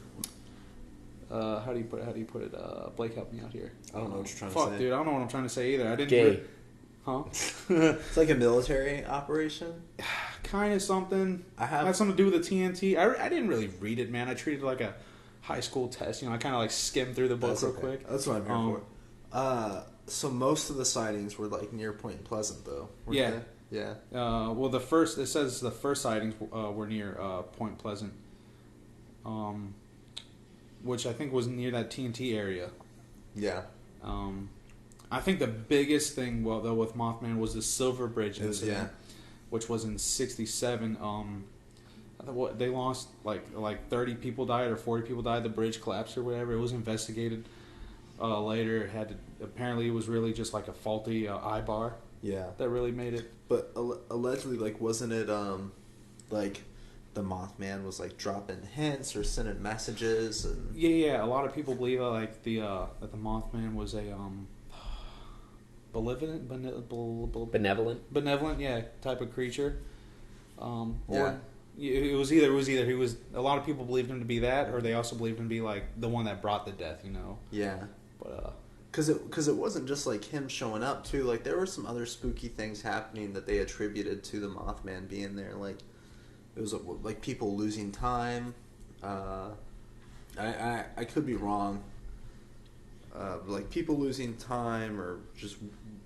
How do you put it? Blake, help me out here. I don't know what you're trying to Fuck, say. dude, I don't know what I'm trying to say either. I didn't. Gay. Huh? It's like a military operation. Kind of something. Had something to do with the TNT. I didn't really read it, man. I treated it like a high school test. You know, I kind of like skimmed through the book real quick. That's what I'm here for. So most of the sightings were like near Point Pleasant, though. Yeah. They? Yeah. Well, it says the first sightings were near Point Pleasant, which I think was near that TNT area. Yeah. I think the biggest thing, though, with Mothman was the Silver Bridge incident, which was in '67. They lost like 30 people died or 40 people died. The bridge collapsed or whatever. It was investigated later. Apparently it was really just like a faulty eye bar. Yeah. That really made it. But allegedly, like, wasn't it like the Mothman was like dropping hints or sending messages? And... Yeah. A lot of people believe that the Mothman was a benevolent, type of creature. It was either he was. A lot of people believed him to be that, or they also believed him to be like the one that brought the death. You know. Yeah. But because it wasn't just like him showing up too. Like there were some other spooky things happening that they attributed to the Mothman being there. Like it was like people losing time. I could be wrong. Like people losing time or just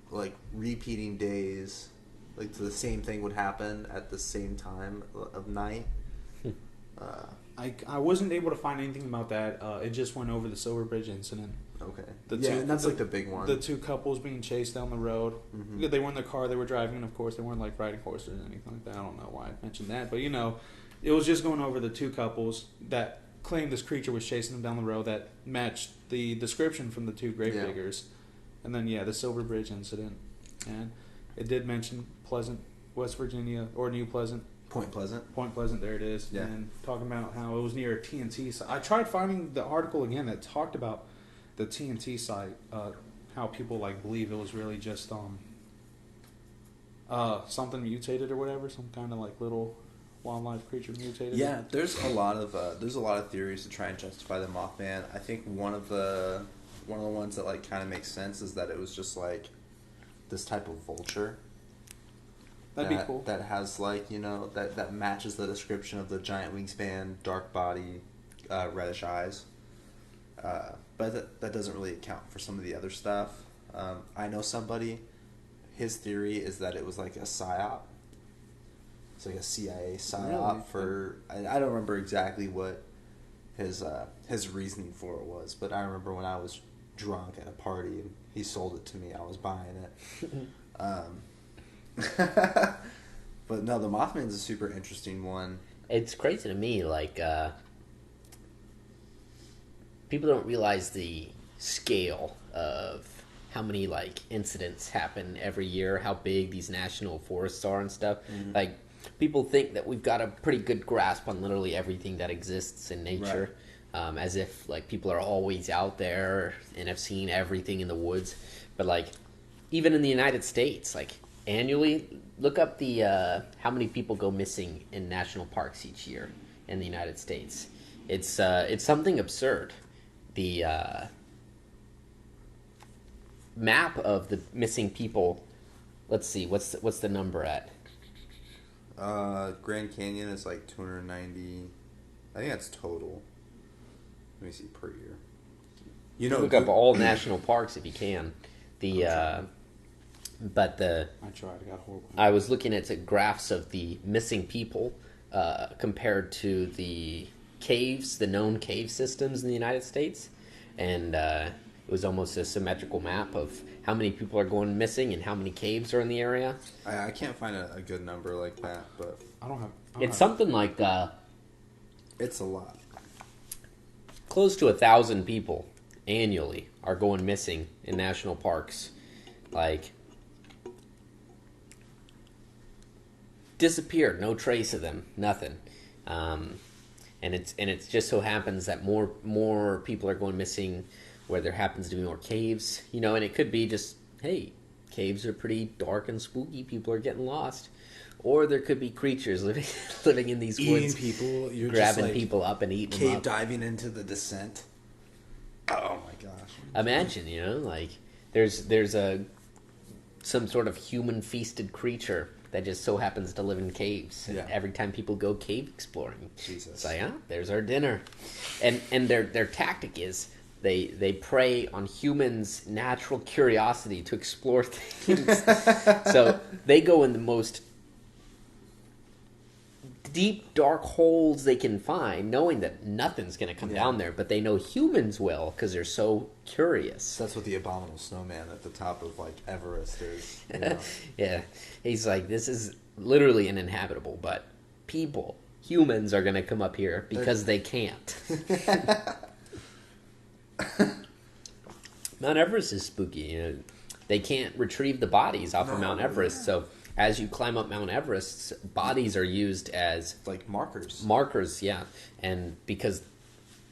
like repeating days. Like the same thing would happen at the same time of night. I wasn't able to find anything about that. It just went over the Silver Bridge incident. Okay. And that's like the big one. The two couples being chased down the road. Mm-hmm. They were in the car they were driving, and of course they weren't like riding horses or anything like that. I don't know why I mentioned that, but you know, it was just going over the two couples that claimed this creature was chasing them down the road that matched the description from the two grave diggers. And then the Silver Bridge incident, and it did mention Pleasant, West Virginia, or New Pleasant. Point Pleasant, there it is. Yeah. And talking about how it was near a TNT site. I tried finding the article again that talked about the TNT site, how people like believe it was really just something mutated or whatever, some kind of like little wildlife creature mutated. Yeah, there's a lot of theories to try and justify the Mothman. I think one of the ones that like kind of makes sense is that it was just like this type of vulture. That'd be cool. That has like, you know, that matches the description of the giant wingspan, dark body, reddish eyes. But that doesn't really account for some of the other stuff. I know somebody, his theory is that it was like a psyop. It's like a CIA psyop Really? for... I don't remember exactly what his reasoning for it was, but I remember when I was drunk at a party and he sold it to me, I was buying it. But no, the Mothman's a super interesting one. It's crazy to me, like, people don't realize the scale of how many, like, incidents happen every year, how big these national forests are and stuff. Mm-hmm. Like, people think that we've got a pretty good grasp on literally everything that exists in nature, right. As if, like, people are always out there and have seen everything in the woods. But, like, even in the United States, like, annually, look up the how many people go missing in national parks each year in the United States. It's something absurd. The map of the missing people. Let's see, what's the number at? Grand Canyon is like 290. I think that's total. Let me see per year. You know, look up all national parks if you can. But I tried. I got horrible. I was looking at the graphs of the missing people compared to the caves, the known cave systems in the United States, and it was almost a symmetrical map of how many people are going missing and how many caves are in the area. I can't find a good number like that, but it's something like it's a lot. Close to 1,000 people annually are going missing in national parks. Like, disappeared. No trace of them. Nothing. And it's just so happens that more people are going missing where there happens to be more caves, you know, and it could be just, hey, caves are pretty dark and spooky, people are getting lost. Or there could be creatures living in these woods, eating people, you're grabbing just like people up and eating them cave up. diving into the descent. Oh my gosh! Imagine, you know, like there's some sort of human feasted creature that just so happens to live in caves. And Yeah. every time people go cave exploring, Jesus. it's like, there's our dinner. And their tactic is they prey on humans' natural curiosity to explore things. So they go in the most deep, dark holes they can find, knowing that nothing's going to come down there, but they know humans will because they're so curious. That's what the abominable snowman at the top of like Everest is. You know? Yeah, he's like, this is literally uninhabitable, but people, humans, are going to come up here because they can't. Mount Everest is spooky. You know, they can't retrieve the bodies off of Mount Everest, so as you climb up Mount Everest, bodies are used as Like markers. markers, yeah. And because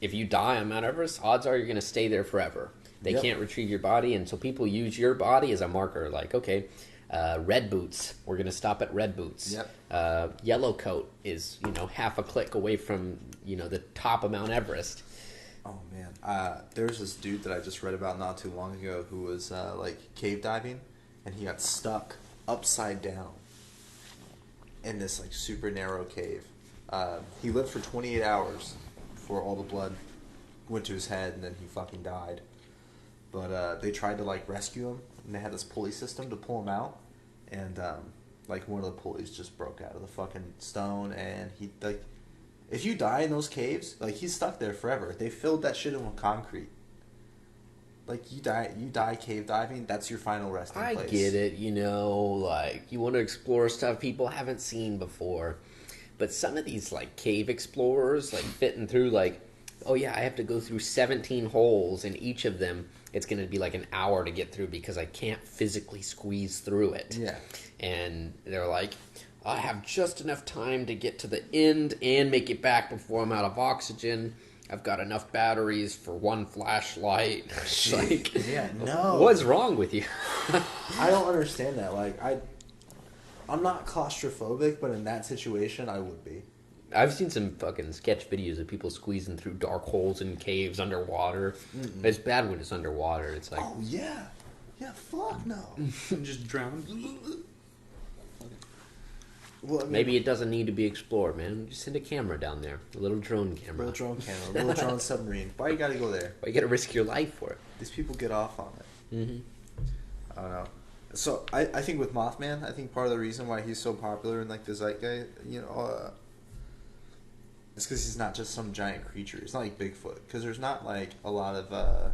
if you die on Mount Everest, odds are you're going to stay there forever. They Yep. can't retrieve your body, and so people use your body as a marker. Like, okay, red boots, we're going to stop at red boots. Yep. Yellow coat is, you know, half a click away from, you know, the top of Mount Everest. Oh man, there's this dude that I just read about not too long ago who was like cave diving, and he got stuck upside down in this like super narrow cave. He lived for 28 hours before all the blood went to his head, and then he fucking died. But they tried to like rescue him, and they had this pulley system to pull him out, and like one of the pulleys just broke out of the fucking stone, and he like. If you die in those caves, like he's stuck there forever. They filled that shit in with concrete. Like you die cave diving. That's your final resting place. I get it, you know, like you want to explore stuff people haven't seen before. But some of these like cave explorers, like fitting through like, oh yeah, I have to go through 17 holes, and each of them it's going to be like an hour to get through because I can't physically squeeze through it. Yeah. And they're like, I have just enough time to get to the end and make it back before I'm out of oxygen. I've got enough batteries for one flashlight. Like, Yeah, no. what's wrong with you? I don't understand that. Like I'm not claustrophobic, but in that situation, I would be. I've seen some fucking sketch videos of people squeezing through dark holes in caves underwater. It's bad when it's underwater. It's like, Oh yeah, yeah. Fuck no. And just drown. Well, I mean, maybe it doesn't need to be explored, man. Just send a camera down there, a little drone camera. little drone camera, little drone submarine. Why you gotta go there? Why you gotta risk your life for it? These people get off on it. Mm-hmm. I don't know. So I think with Mothman, I think part of the reason why he's so popular in like the zeitgeist, you know, it's because he's not just some giant creature. It's not like Bigfoot, because there's not like a lot of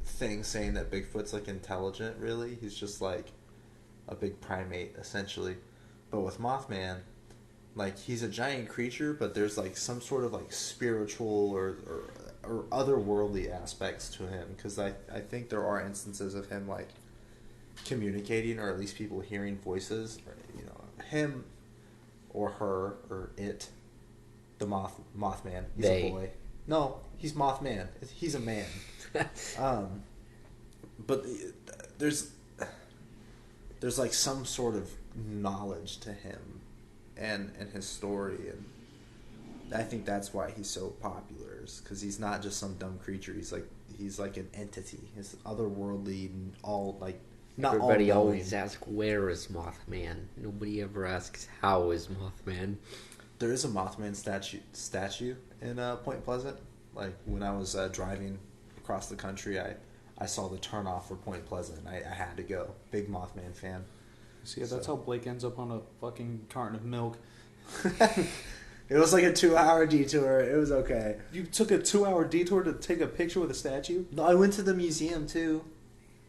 things saying that Bigfoot's like intelligent. Really, he's just like a big primate essentially. But with Mothman, like he's a giant creature, but there's like some sort of like spiritual or otherworldly aspects to him. Because I think there are instances of him like communicating, or at least people hearing voices, or, you know, him or her or it, the Mothman. He's They. a boy. No, he's Mothman. He's a man. But there's like some sort of knowledge to him and his story, and I think that's why he's so popular, is because he's not just some dumb creature. He's like an entity. He's otherworldly and all like not Everybody all always asks, where is Mothman? Nobody ever asks, how is Mothman? There is a Mothman statue in Point Pleasant. Like when I was driving across the country, I saw the turnoff for Point Pleasant. I had to go. Big Mothman fan. See, that's how Blake ends up on a fucking carton of milk. It was like a 2-hour detour. It was okay. You took a 2-hour detour to take a picture with a statue? No, I went to the museum too.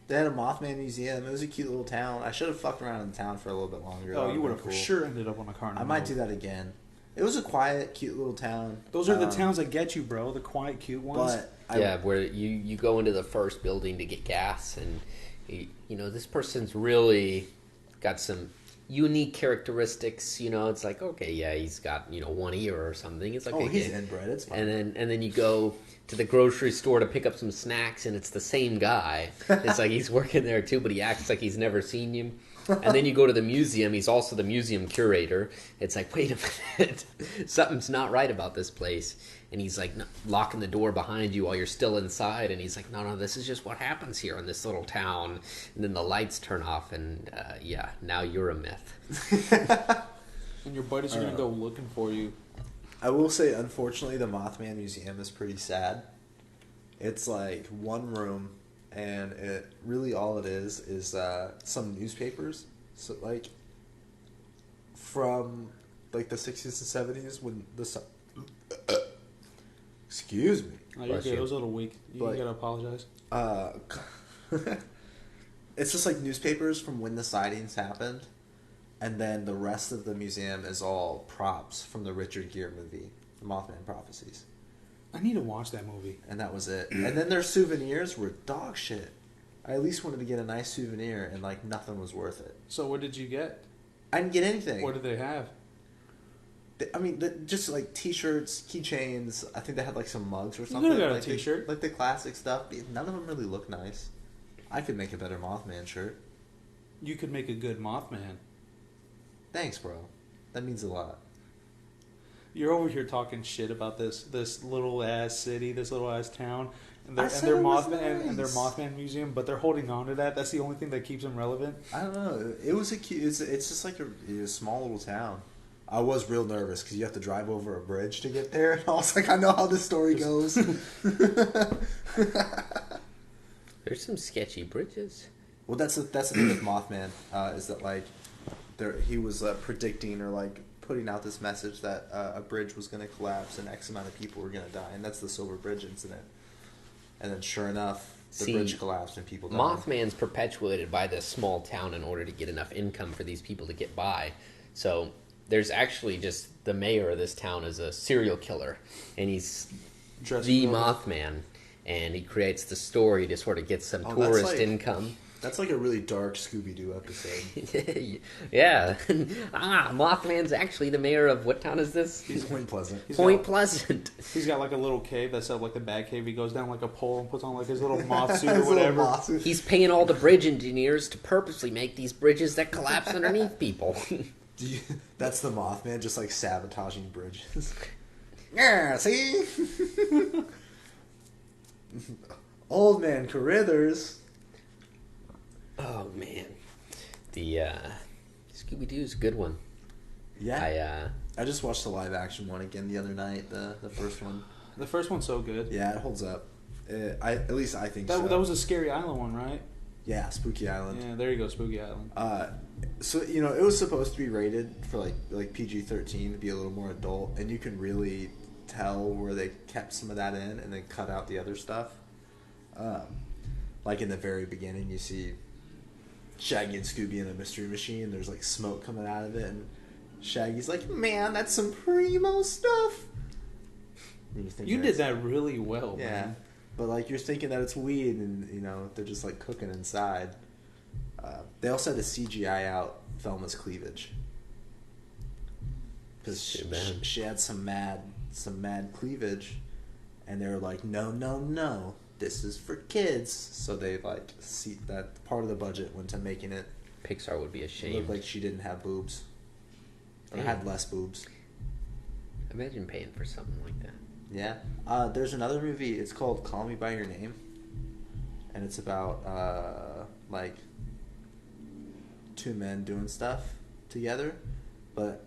They had a Mothman museum. It was a cute little town. I should have fucked around in the town for a little bit longer. Oh, That you would would've have been for cool. sure ended up on a carton I of might milk. do that again. It was a quiet, cute little town. Those are the towns that get you, bro. The quiet, cute ones. But Yeah, where you go into the first building to get gas, and you know, this person's really got some unique characteristics. You know, it's like, okay, yeah, he's got, you know, one ear or something. It's like, Oh, okay. he's inbred. It's fine. And then you go to the grocery store to pick up some snacks, and it's the same guy. It's like he's working there too, but he acts like he's never seen you. And then you go to the museum. He's also the museum curator. It's like, wait a minute, something's not right about this place. And he's like locking the door behind you while you're still inside. And he's like, no, this is just what happens here in this little town. And then the lights turn off, and yeah, now you're a myth. And your buddies are gonna go looking for you. I will say, unfortunately, the Mothman Museum is pretty sad. It's like one room, and it really all it is some newspapers. So like from like the 60s and 70s when excuse me. Oh, you're good. It was a little weak. You gotta apologize. It's just like newspapers from when the sightings happened. And then the rest of the museum is all props from the Richard Gere movie, The Mothman Prophecies. I need to watch that movie. And that was it. And then their souvenirs were dog shit. I at least wanted to get a nice souvenir, and like nothing was worth it. So what did you get? I didn't get anything. What did they have? I mean, just like T-shirts, keychains. I think they had like some mugs or You something. could have got like a T-shirt. like the classic stuff. None of them really look nice. I could make a better Mothman shirt. You could make a good Mothman. Thanks, bro. That means a lot. You're over here talking shit about this little ass city, this little ass town, and their said it was Mothman and their nice. Mothman museum, but they're holding on to that. That's the only thing that keeps them relevant. I don't know. It was a cute. It's just like a small little town. I was real nervous because you have to drive over a bridge to get there, and I was like, I know how this story goes. There's some sketchy bridges. Well, that's the thing with Mothman is that like he was predicting or like putting out this message that a bridge was going to collapse and X amount of people were going to die, and that's the Silver Bridge incident. And then, sure enough, the bridge collapsed and people died. Mothman's perpetuated by this small town in order to get enough income for these people to get by. So there's actually just the mayor of this town is a serial killer, and he's the Mothman, and he creates the story to sort of get some tourist income. That's like a really dark Scooby-Doo episode. Yeah. Mothman's actually the mayor of, what town is this? He's Point Pleasant. Point Pleasant. He's got like a little cave that's like the Bat Cave. He goes down like a pole and puts on like his little moth suit or whatever. He's paying all the bridge engineers to purposely make these bridges that collapse underneath people. That's the Mothman, just like sabotaging bridges. Yeah, see? Old Man Carithers. Oh man, the Scooby-Doo's a good one. Yeah, I just watched the live action one again the other night. The first one. The first one's so good. Yeah, it holds up. At least I think so. That was a Scary Island one, right? Yeah, Spooky Island. Yeah, there you go, Spooky Island. So it was supposed to be rated for like PG-13 to be a little more adult, and you can really tell where they kept some of that in and then cut out the other stuff. Like in the very beginning, you see Shaggy and Scooby in a mystery machine. There's like smoke coming out of it, and Shaggy's like, "Man, that's some primo stuff." You did that really well, yeah. man. But like you're thinking that it's weed, and they're just like cooking inside. They also had to CGI out Velma's cleavage because she had some mad cleavage, and they were like, no, this is for kids. So they see that part of the budget went to making it. Pixar would be ashamed. Look like she didn't have boobs, or had less boobs. Imagine paying for something like that. Yeah. There's another movie. It's called Call Me by Your Name, and it's about like two men doing stuff together, but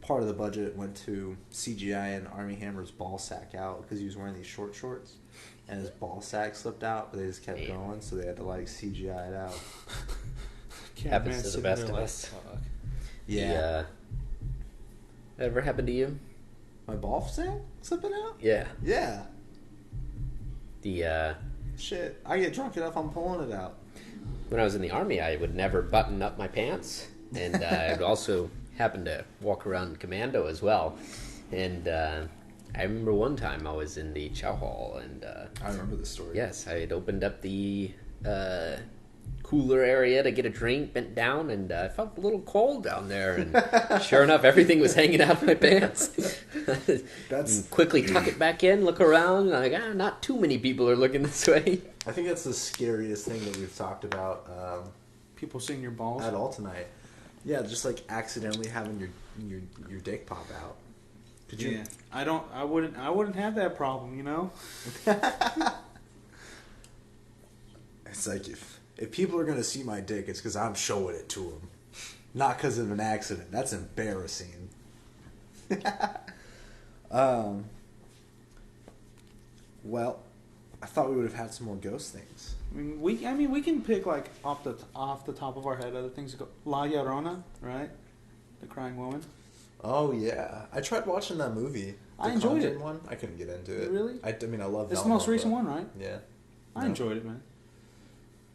part of the budget went to CGI and Armie Hammer's ball sack out because he was wearing these short shorts, and his ball sack slipped out, but they just kept going, so they had to CGI it out. Happens to the best of us. Fuck. Yeah. That ever happened to you? My ball sack slipping out? Yeah. Yeah. The Shit. I get drunk enough, I'm pulling it out. when I was in the army, I would never button up my pants, and I would also happen to walk around commando as well. And I remember one time I was in the chow hall, and I remember the story. yes, I had opened up the cooler area to get a drink, bent down, and I felt a little cold down there. And sure enough, everything was hanging out of my pants. That's Quickly tuck it back in, look around, like, not too many people are looking this way. I think that's the scariest thing that we've talked about People seeing your balls. at all tonight. Yeah, just like accidentally having your dick pop out. Could you? Yeah, I wouldn't have that problem, you know. It's like if people are gonna see my dick, it's because I'm showing it to them, not because of an accident. That's embarrassing. Well, I thought we would have had some more ghost things. I mean, we can pick like off the top of our head other things. Go La Llorona, right? The crying woman. Oh yeah, I tried watching that movie. I The enjoyed Conjuring it. one. I couldn't get into it. Really? I mean, I love. It's the Elmo, most recent but- one, right? Yeah. I No. enjoyed it, man.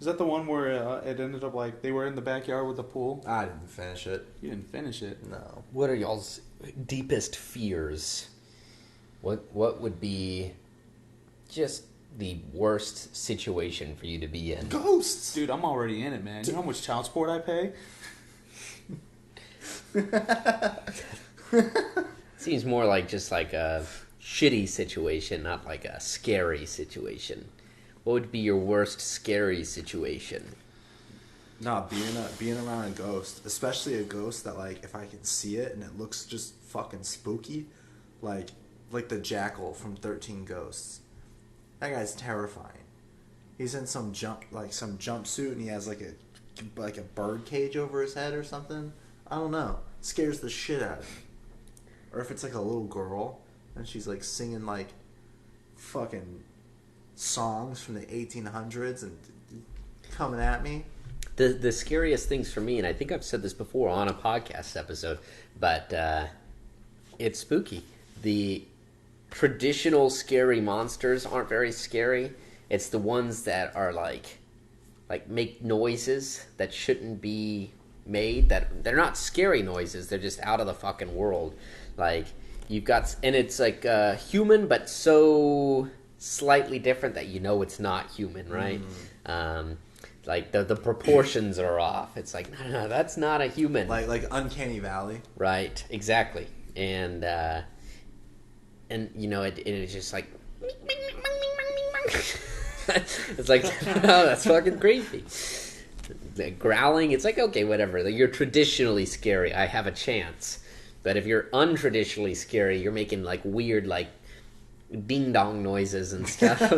Is that the one where it ended up like they were in the backyard with the pool? I didn't finish it. You didn't finish it. No. What are y'all's deepest fears? What would be just the worst situation for you to be in? Ghosts. Dude, I'm already in it, man. You know how much child support I pay? Seems more like just like a shitty situation, not like a scary situation. What would be your worst scary situation? Nah, being around a ghost, especially a ghost that like if I can see it and it looks just fucking spooky, like the jackal from 13 Ghosts. That guy's terrifying. He's in some jumpsuit and he has like a bird cage over his head or something. I don't know. Scares the shit out of me. Or if it's like a little girl and she's like singing like fucking songs from the 1800s and coming at me. The scariest things for me, and I think I've said this before on a podcast episode, but it's spooky. The traditional scary monsters aren't very scary. It's the ones that are like make noises that shouldn't be made. That they're not scary noises. They're just out of the fucking world. Like you've got, and it's like human, but so slightly different that you know it's not human, right? Like the proportions are off. It's like no, that's not a human. Like Uncanny Valley. Right, exactly. And you know it's just like it's like no, that's fucking creepy. The growling, it's like okay, whatever. You're traditionally scary. I have a chance. But if you're untraditionally scary, you're making like weird like ding dong noises and stuff.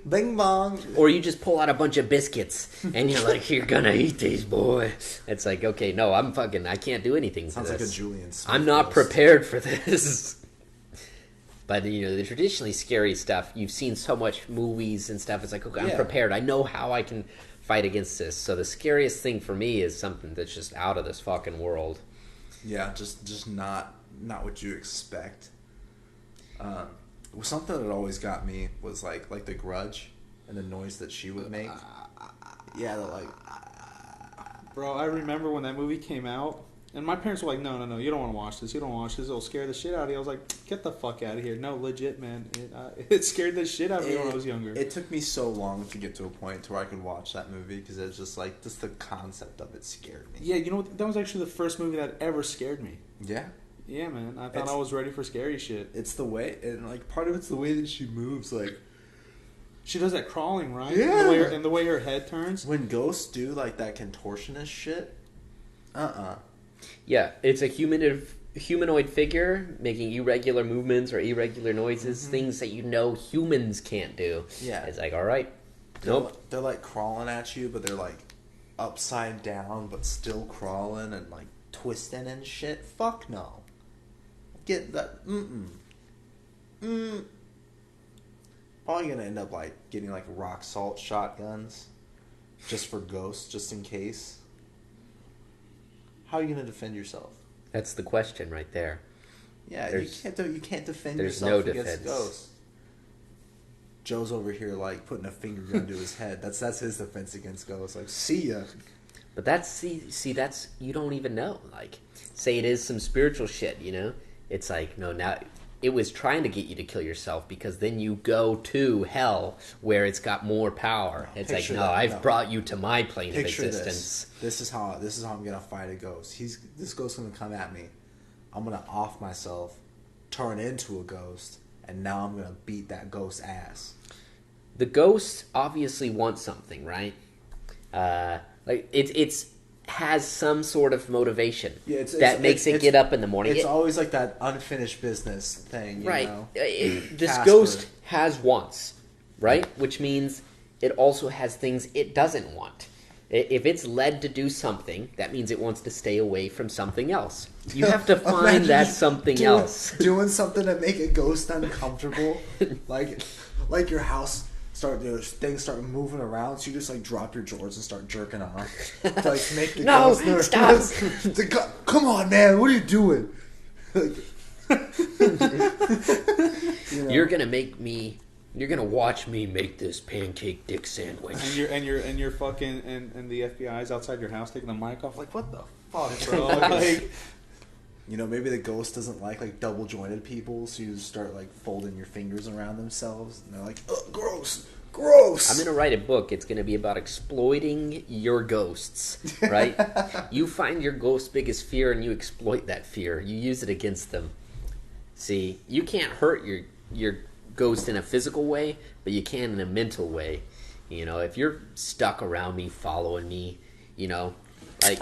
Bing bong. Or you just pull out a bunch of biscuits and you're like, you're gonna eat these, boy. It's like, okay, no, I can't do anything Sounds to like this. a Julian Smith I'm not ghost. prepared for this. But, you know, the traditionally scary stuff, you've seen so much movies and stuff, it's like, okay, I'm Yeah. prepared. I know how I can fight against this. So the scariest thing for me is something that's just out of this fucking world. Yeah, just not what you expect. Something that always got me was like The Grudge and the noise that she would make. Yeah, like Bro, I remember when that movie came out, and my parents were like, no, you don't want to watch this. You don't watch this. It'll scare the shit out of you. I was like, get the fuck out of here. No, legit, man. It scared the shit out of me when I was younger. It took me so long to get to a point to where I could watch that movie because it's just like just the concept of it scared me. Yeah, you know what? That was actually the first movie that ever scared me. Yeah. Yeah, man. I thought I was ready for scary shit. It's the way, and like part of it's the way that she moves. Like She does that crawling, right? Yeah. And the way her head turns. when ghosts do like that contortionist shit. Yeah, it's a humanoid figure making irregular movements or irregular noises, things that you know humans can't do. Yeah. It's like, all right, nope. They're like crawling at you, but they're like upside down, but still crawling and like twisting and shit. Fuck no. Get that. Probably gonna end up like getting like rock salt shotguns, just for ghosts, just in case. How are you gonna defend yourself? That's the question right there. Yeah, There's- you can't defend there's yourself no against defense. ghosts. Joe's over here like putting a finger gun to his head. That's his defense against ghosts. Like, see ya. But that's see that's you don't even know. Like, say it is some spiritual shit, you know? It's like no, now it was trying to get you to kill yourself because then you go to hell where it's got more power. It's like, Picture no, that. I've No. brought you to my plane of Picture existence. this. This is how I'm gonna fight a ghost. This ghost's gonna come at me. I'm gonna off myself, turn into a ghost, and now I'm gonna beat that ghost's ass. The ghost obviously wants something, right? Like it's has some sort of motivation that makes it get up in the morning. It's always like that unfinished business thing, you right. know? This Casper. ghost has wants, right? Which means it also has things it doesn't want. If it's led to do something, that means it wants to stay away from something else. You have to find Imagine that just something else. Doing something to make a ghost uncomfortable, like your house things start moving around, so you just like drop your drawers and start jerking off to like make the No, ghost nervous. stop. Come on, man, what are you doing? Like, you know? You're gonna watch me make this pancake dick sandwich. And you're fucking and the FBI's outside your house taking the mic off. Like, what the fuck, bro? Like, you know, maybe the ghost doesn't like double jointed people, so you just start like folding your fingers around themselves, and they're like, "Ugh, gross, gross." I'm gonna write a book. It's gonna be about exploiting your ghosts, right? You find your ghost's biggest fear and you exploit that fear. You use it against them. See, you can't hurt your ghost in a physical way, but you can in a mental way. You know, if you're stuck around me, following me, you know, like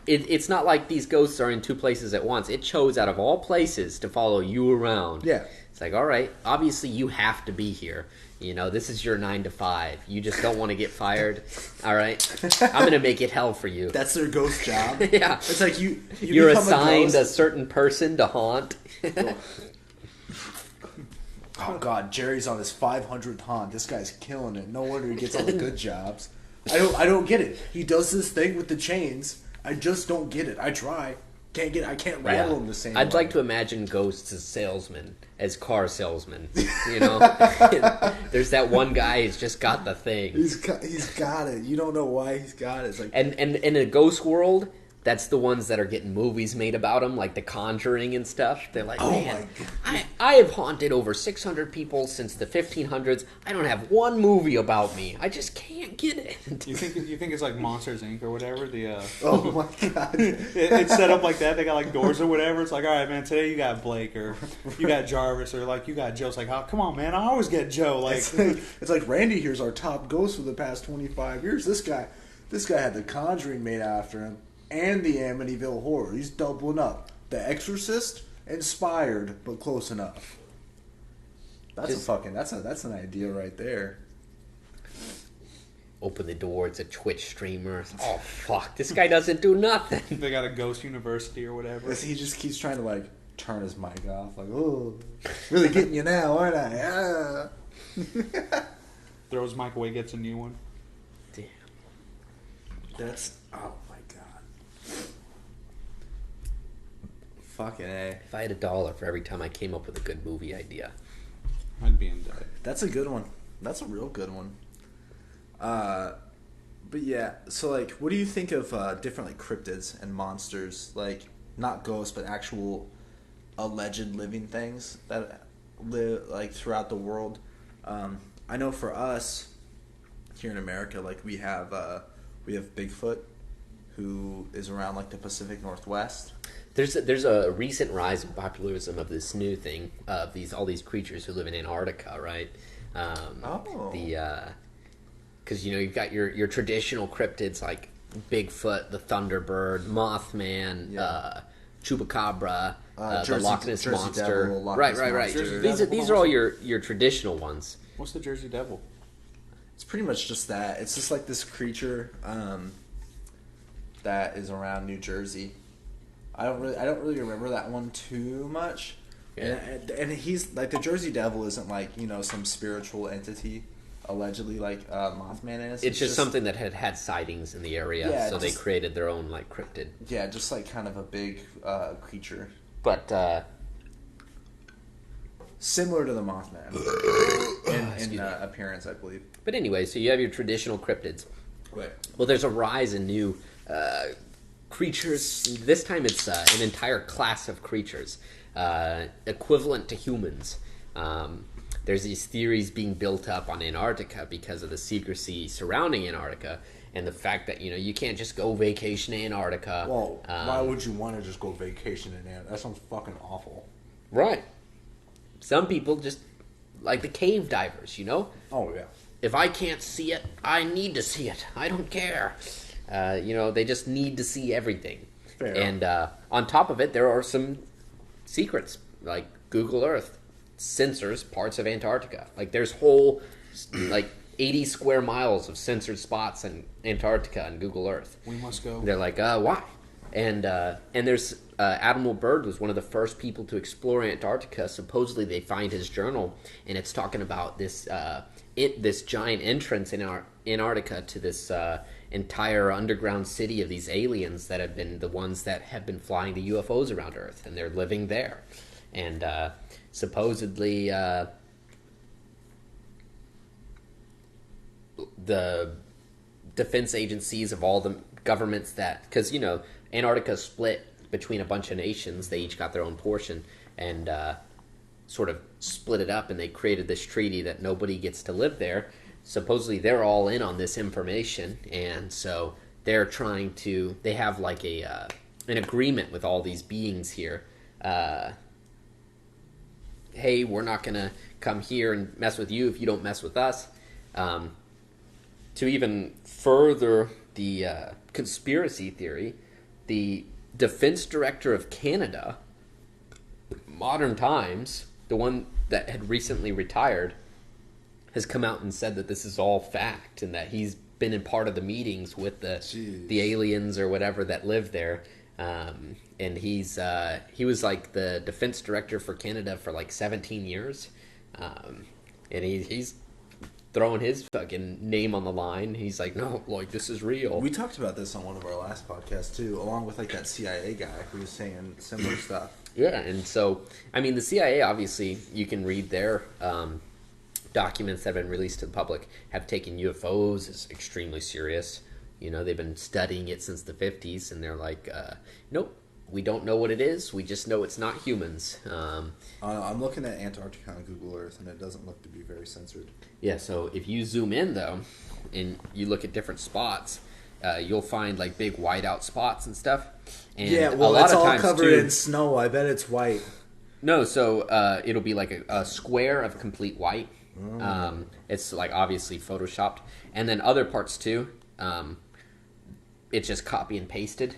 it's not like these ghosts are in two places at once. It chose out of all places to follow you around. Yeah. It's like, all right, obviously you have to be here. You know, this is your 9 to 5. You just don't want to get fired. All right, I'm gonna make it hell for you. That's their ghost job. Yeah, It's like you're become assigned a ghost. certain person to haunt. Oh God, Jerry's on his 500th haunt. This guy's killing it. No wonder he gets all the good jobs. I don't get it. He does this thing with the chains. I just don't get it. I try. I can't rattle him the same I'd way. like to imagine ghosts as salesmen, as car salesmen. You know, there's that one guy who's just got the thing. He's got it. You don't know why he's got it. It's like And in a ghost world, that's the ones that are getting movies made about them, like The Conjuring and stuff. They're like, Oh man, my I have haunted over 600 people since the 1500s. I don't have one movie about me. I just can't get it. you think it's like Monsters Inc. or whatever? oh my God. It's set up like that. They got like doors or whatever. It's like, all right, man, today you got Blake or you got Jarvis or like you got Joe. It's like, oh, come on, man, I always get Joe. Like, It's like Randy here's our top ghost for the past 25 years. This guy had The Conjuring made after him and the Amityville Horror. He's doubling up. The Exorcist, inspired but close enough. That's an idea right there. Open the door, it's a Twitch streamer. Oh, fuck, this guy doesn't do nothing. they got a ghost university or whatever. He just keeps trying to like turn his mic off. Like, oh, really getting you now, aren't I? Ah. Throws mic away, gets a new one. Damn. That's oh my God. Fucking A. If I had $1 for every time I came up with a good movie idea. I'd be in debt. That's a good one. That's a real good one. But yeah, so like, what do you think of different like cryptids and monsters, like not ghosts but actual alleged living things that live like throughout the world? I know for us here in America, like we have Bigfoot, who is around like the Pacific Northwest. There's a recent rise in popularism of this new thing of all these creatures who live in Antarctica, right? Because you know you've got your traditional cryptids like Bigfoot, the Thunderbird, Mothman, Chupacabra, the Loch Ness Jersey Monster. Devil, Loch Right. Ness Monster. These are all your traditional ones. What's the Jersey Devil? It's pretty much just that. It's just like this creature that is around New Jersey. I don't really remember that one too much. Yeah. And he's like the Jersey Devil isn't like, you know, some spiritual entity allegedly like Mothman is. It's just something that had sightings in the area, so they created their own like cryptid. Yeah, just like kind of a big creature. But Similar to the Mothman in appearance, I believe. But anyway, so you have your traditional cryptids. Right. Well, there's a rise in new creatures. This time it's an entire class of creatures. equivalent to humans. There's these theories being built up on Antarctica because of the secrecy surrounding Antarctica and the fact that you can't just go vacation in Antarctica. Well, why would you want to just go vacation in Antarctica? That sounds fucking awful. Right. Some people just like the cave divers, Oh yeah. If I can't see it, I need to see it. I don't care. They just need to see everything. Fair. And on top of it, there are some secrets, like Google Earth censors parts of Antarctica. Like there's whole 80 square miles of censored spots in Antarctica on Google Earth. We must go. They're like, why? And there's Admiral Byrd was one of the first people to explore Antarctica. Supposedly, they find his journal, and it's talking about this this giant entrance in Antarctica to this entire underground city of these aliens that have been the ones that have been flying the UFOs around Earth, and they're living there. And supposedly, the defense agencies of all the governments because Antarctica is split between a bunch of nations. They each got their own portion and sort of split it up, and they created this treaty that nobody gets to live there. Supposedly they're all in on this information, and so they're trying to they have like an agreement with all these beings here. Hey, we're not gonna come here and mess with you if you don't mess with us. To even further the conspiracy theory, the defense director of Canada, Modern Times, the one that had recently retired, has come out and said that this is all fact and that he's been in part of the meetings with the aliens or whatever that live there. And he was like the defense director for Canada for like 17 years. And he's throwing his fucking name on the line. He's like, no, like, this is real. We talked about this on one of our last podcasts too, along with like that CIA guy who was saying similar stuff. Yeah, and so, I mean, the CIA, obviously, you can read their documents that have been released to the public, have taken UFOs as extremely serious. They've been studying it since the 50s, and they're like, nope, we don't know what it is. We just know it's not humans. I'm looking at Antarctica on Google Earth, and it doesn't look to be very censored. Yeah, so if you zoom in, though, and you look at different spots, you'll find, like, big whiteout spots and stuff. And yeah, well, a lot it's of all times, covered too, in snow. I bet it's white. No, so it'll be like a square of complete white. It's, like, obviously photoshopped. And then other parts, too, it's just copy and pasted.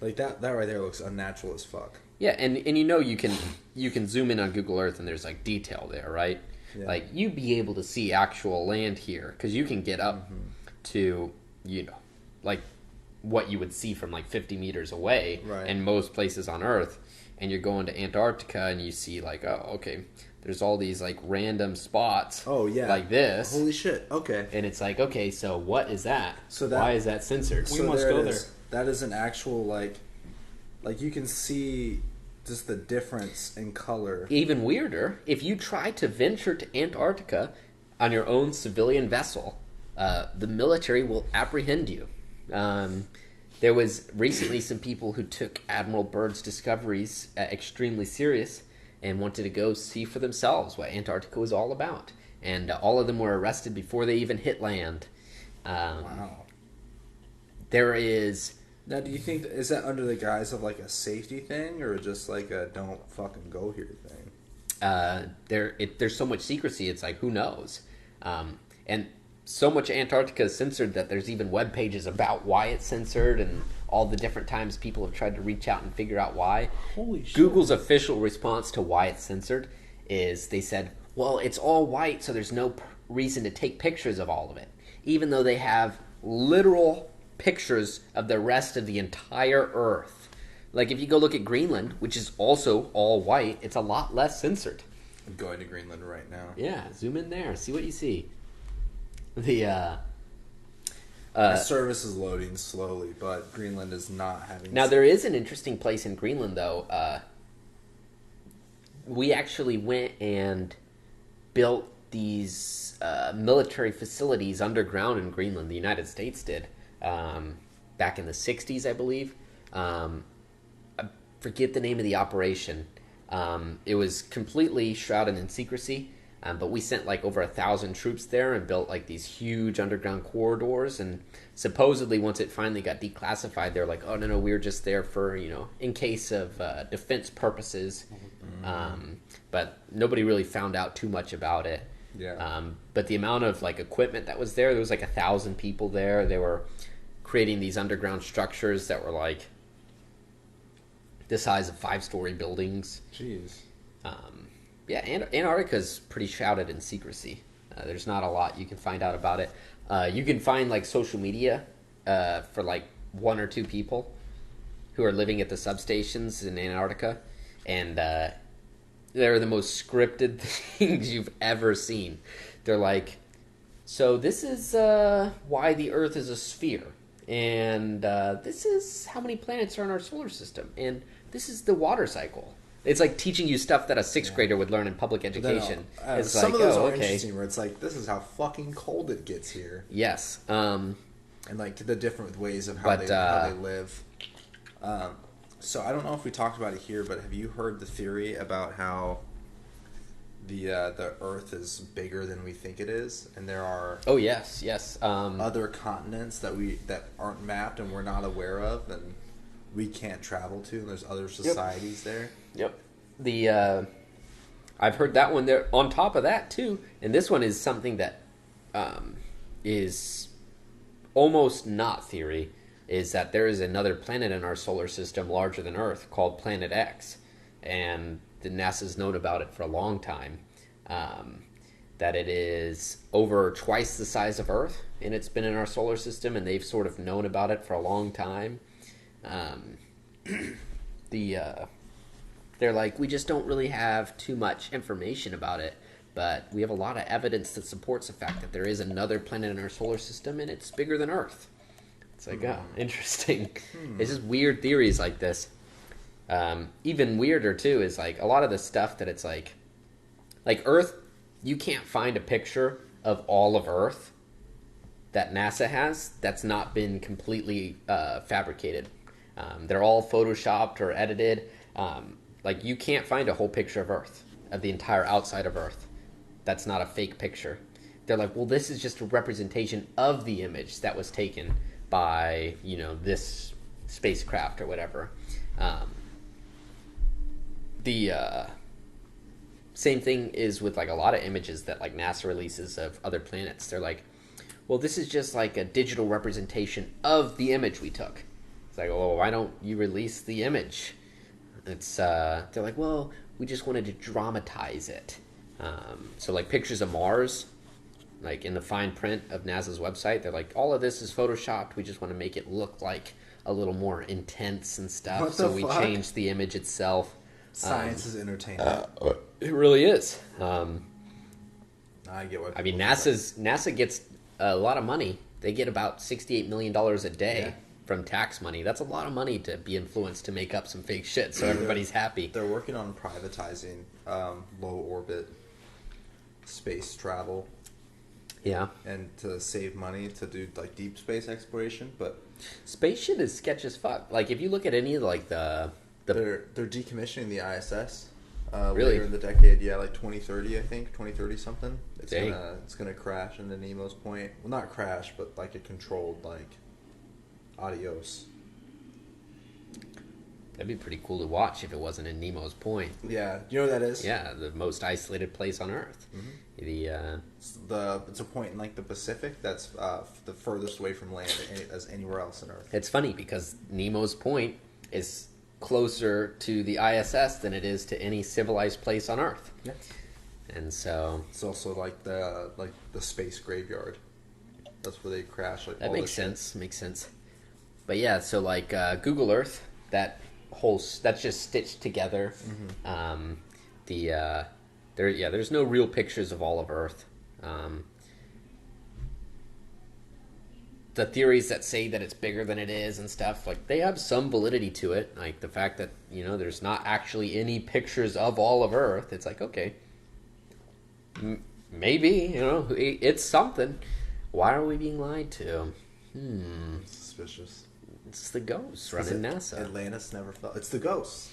Like that right there looks unnatural as fuck. Yeah, and you can zoom in on Google Earth and there's like detail there, right? Yeah. Like you'd be able to see actual land here because you can get up to like what you would see from like 50 meters away, right, in most places on Earth, and you're going to Antarctica and you see like, oh, okay, there's all these like random spots. Oh yeah, like this. Holy shit. Okay. And it's like, okay, so what is that? So why is that censored? We must go there. That is an actual like you can see just the difference in color. Even weirder, if you try to venture to Antarctica on your own civilian vessel, the military will apprehend you. There was recently some people who took Admiral Byrd's discoveries extremely serious and wanted to go see for themselves what Antarctica was all about. And all of them were arrested before they even hit land. Wow. There is... Now, do you think, is that under the guise of like a safety thing or just like a don't fucking go here thing? There's so much secrecy, it's like, who knows? And so much Antarctica is censored that there's even web pages about why it's censored and all the different times people have tried to reach out and figure out why. Holy shit. Google's official response to why it's censored is they said, well, it's all white, so there's no reason to take pictures of all of it. Even though they have literal pictures of the rest of the entire Earth. Like if you go look at Greenland, which is also all white, it's a lot less censored. I'm going to Greenland right now. Yeah, zoom in there, see what you see. The service is loading slowly, but Greenland is not having... Now there is an interesting place in Greenland though. We actually went and built these military facilities underground in Greenland. The United States did. Back in the 60s, I believe. I forget the name of the operation, It was completely shrouded in secrecy, but we sent like over 1,000 troops there and built like these huge underground corridors. And supposedly, once it finally got declassified, they're like, "Oh no, we were just there for in case of defense purposes." But nobody really found out too much about it. Yeah. But the amount of like equipment that was there was like 1,000 people there. They were creating these underground structures that were like the size of 5-story buildings. Jeez. Yeah, Antarctica's pretty shrouded in secrecy. There's not a lot you can find out about it. You can find like social media for like 1 or 2 people who are living at the substations in Antarctica, and they're the most scripted things you've ever seen. They're like, so this is why the Earth is a sphere, and this is how many planets are in our solar system, and this is the water cycle. It's like teaching you stuff that a 6th grader would learn in public education. It's some like, of those oh, are okay. interesting, where it's like, this is how fucking cold it gets here, Yes. and like the different ways of how they live. So I don't know if we talked about it here, but have you heard the theory about how the Earth is bigger than we think it is, and there are Oh yes. other continents that aren't mapped and we're not aware of, and we can't travel to, and there's other societies there. Yep. I've heard that one there. On top of that too, and this one is something that is almost not theory. Is that there is another planet in our solar system larger than Earth called Planet X, and the NASA's known about it for a long time. That it is over twice the size of Earth, and it's been in our solar system, and they've sort of known about it for a long time. They're like, we just don't really have too much information about it, but we have a lot of evidence that supports the fact that there is another planet in our solar system, and it's bigger than Earth. It's like, oh, interesting. It's just weird theories like this. Even weirder, too, is like a lot of the stuff that it's like Earth, you can't find a picture of all of Earth that NASA has that's not been completely fabricated. They're all photoshopped or edited. Like, you can't find a whole picture of Earth, of the entire outside of Earth. That's not a fake picture. They're like, well, this is just a representation of the image that was taken by this spacecraft or whatever. The same thing is with like a lot of images that like NASA releases of other planets. They're like, well, this is just like a digital representation of the image we took. It's like, oh, why don't you release the image? It's they're like, well, we just wanted to dramatize it. So like pictures of Mars, like in the fine print of NASA's website, they're like, all of this is photoshopped. We just want to make it look like a little more intense and stuff. What the So we fuck? changed the image itself. Science is entertaining. It really is. I get what. I mean, people say. NASA gets a lot of money. They get about $68 million a day Yeah. from tax money. That's a lot of money to be influenced to make up some fake shit so everybody's happy. They're working on privatizing low orbit space travel. Yeah. And to save money to do like deep space exploration, but Space shit is sketch as fuck. Like, if you look at any of like the they're decommissioning the ISS Really? later in the decade. Yeah, like 2030, I think 2030 something. Dang. It's gonna crash into Nemo's Point. Well, not crash, but like a controlled like adios. that'd be pretty cool to watch if it wasn't in Nemo's Point. Yeah, you know what that is? Yeah, the most isolated place on Earth. It's a point in like the Pacific that's the furthest away from land as anywhere else on Earth. It's funny because Nemo's Point is closer to the ISS than it is to any civilized place on Earth. Yeah. And so It's also like the space graveyard. That's where they crash. Like that all makes the shit. sense. Makes sense. But yeah, so like Google Earth, that whole that's just stitched together. There's no real pictures of all of Earth. The theories that say that it's bigger than it is and stuff, like, they have some validity to it. Like the fact that there's not actually any pictures of all of Earth. It's like, okay, maybe it's something. Why are we being lied to? Suspicious. It's the ghosts running NASA. Atlantis never fell. It's the ghosts.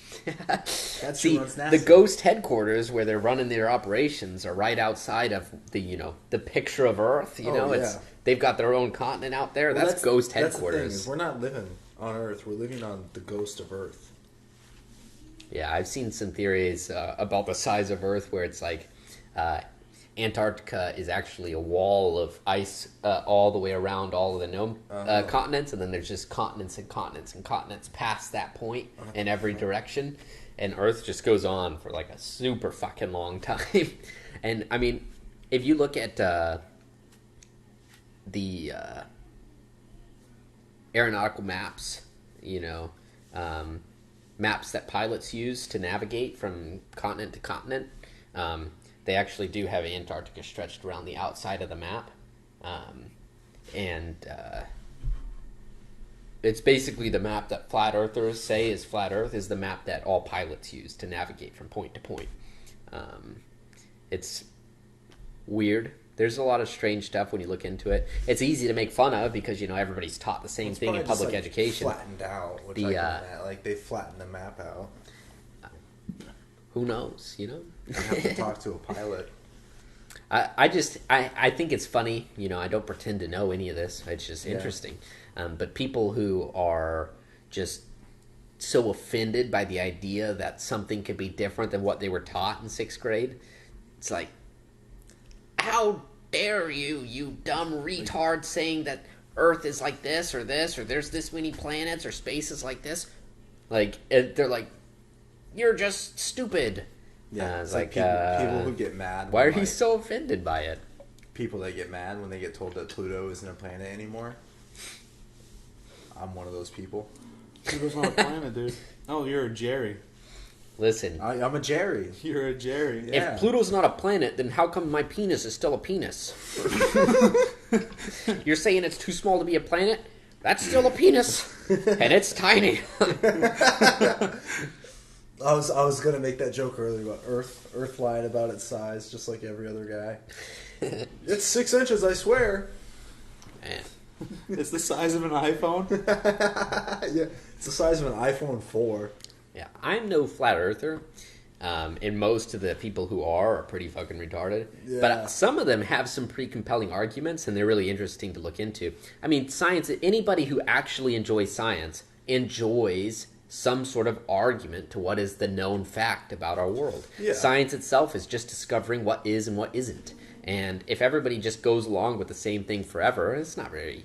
That's See, who runs NASA. the ghost headquarters where they're running their operations are right outside of the picture of Earth. They've got their own continent out there. Well, that's ghost That's the headquarters. thing, is we're not living on Earth. We're living on the ghost of Earth. Yeah, I've seen some theories about the size of Earth where it's like Antarctica is actually a wall of ice all the way around all of the known continents, and then there's just continents and continents and continents past that point in every direction, and Earth just goes on for like a super fucking long time. And I mean, if you look at the aeronautical maps, maps that pilots use to navigate from continent to continent, they actually do have Antarctica stretched around the outside of the map. It's basically the map that flat earthers say is flat Earth is the map that all pilots use to navigate from point to point. It's weird. There's a lot of strange stuff when you look into it. It's easy to make fun of because, everybody's taught the same thing in public education. Flattened out. Which they flattened the map out. Who knows, You have to talk to a pilot. I think it's funny. I don't pretend to know any of this. It's just interesting. But people who are just so offended by the idea that something could be different than what they were taught in 6th grade, it's like, how dare you dumb retard, saying that Earth is like this, or there's this many planets, or space is like this. Like, they're like, you're just stupid. Yeah, it's like people who get mad. Why are you so offended by it? People that get mad when they get told that Pluto isn't a planet anymore. I'm one of those people. Pluto's not a planet, dude. Oh, you're a Jerry. Listen, I'm a Jerry. You're a Jerry. Yeah. If Pluto's not a planet, then how come my penis is still a penis? You're saying it's too small to be a planet? That's still a penis, and it's tiny. I was gonna make that joke earlier about Earth. Earth lied about its size, just like every other guy. It's 6 inches, I swear. Man. It's the size of an iPhone. Yeah, it's the size of an iPhone 4. Yeah, I'm no flat earther, and most of the people who are pretty fucking retarded. Yeah. But some of them have some pretty compelling arguments, and they're really interesting to look into. I mean, science. Anybody who actually enjoys science enjoys some sort of argument to what is the known fact about our world. Yeah. Science itself is just discovering what is and what isn't. And if everybody just goes along with the same thing forever, it's not very,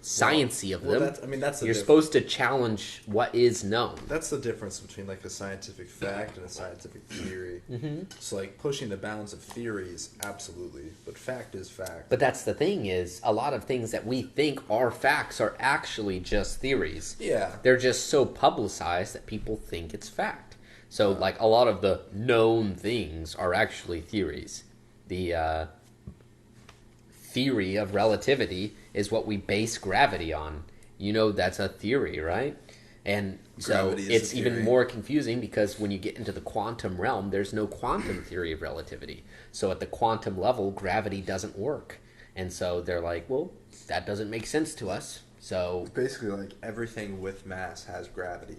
science-y of them. That's You're supposed to challenge what is known. That's the difference between like a scientific fact and a scientific theory. Mm-hmm. It's like pushing the bounds of theories, absolutely, but fact is fact. But that's the thing is, a lot of things that we think are facts are actually just theories. Yeah. They're just so publicized that people think it's fact. So, like, a lot of the known things are actually theories. The theory of relativity is what we base gravity on. That's a theory, right? And so Gravity is it's a even theory. more confusing because when you get into the quantum realm, there's no quantum theory of relativity. So at the quantum level, gravity doesn't work. And so they're like, well, that doesn't make sense to us. So Basically, like everything with mass has gravity.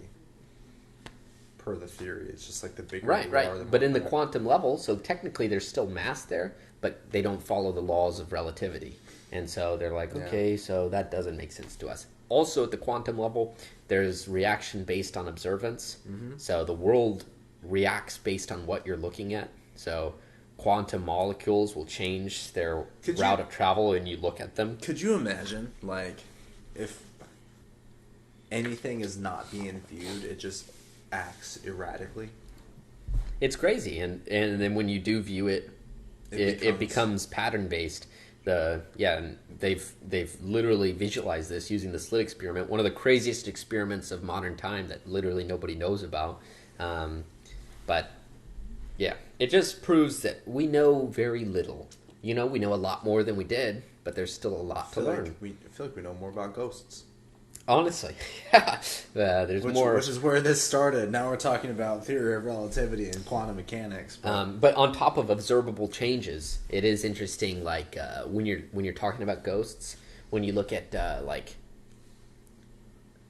Per the theory, it's just like the bigger right. you are, the But more in the gravity. quantum level, so technically there's still mass there, but they don't follow the laws of relativity. And so they're like, Yeah. okay, so that doesn't make sense to us. Also, at the quantum level, there's reaction based on observance. Mm-hmm. So the world reacts based on what you're looking at. So quantum molecules will change their Could you- route of travel when you look at them. Could you imagine, like, if anything is not being viewed, it just acts erratically? It's crazy, and then when you do view it, it becomes pattern based. And they've literally visualized this using the slit experiment, one of the craziest experiments of modern time that literally nobody knows about. But yeah, it just proves that we know very little. We know a lot more than we did, but there's still a lot to learn. I feel like we know more about ghosts. Honestly, yeah. There's more. Which is where this started. Now we're talking about theory of relativity and quantum mechanics. But on top of observable changes, it is interesting. Like when you're talking about ghosts, when you look at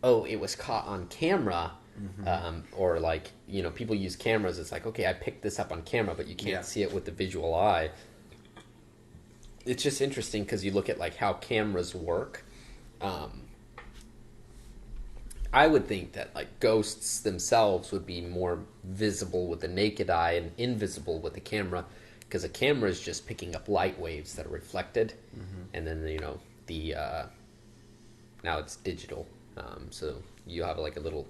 oh, it was caught on camera, or like, people use cameras. It's like, okay, I picked this up on camera, but you can't see it with the visual eye. It's just interesting because you look at like how cameras work. I would think that like ghosts themselves would be more visible with the naked eye and invisible with the camera, because a camera is just picking up light waves that are reflected, and then the now it's digital, so you have like a little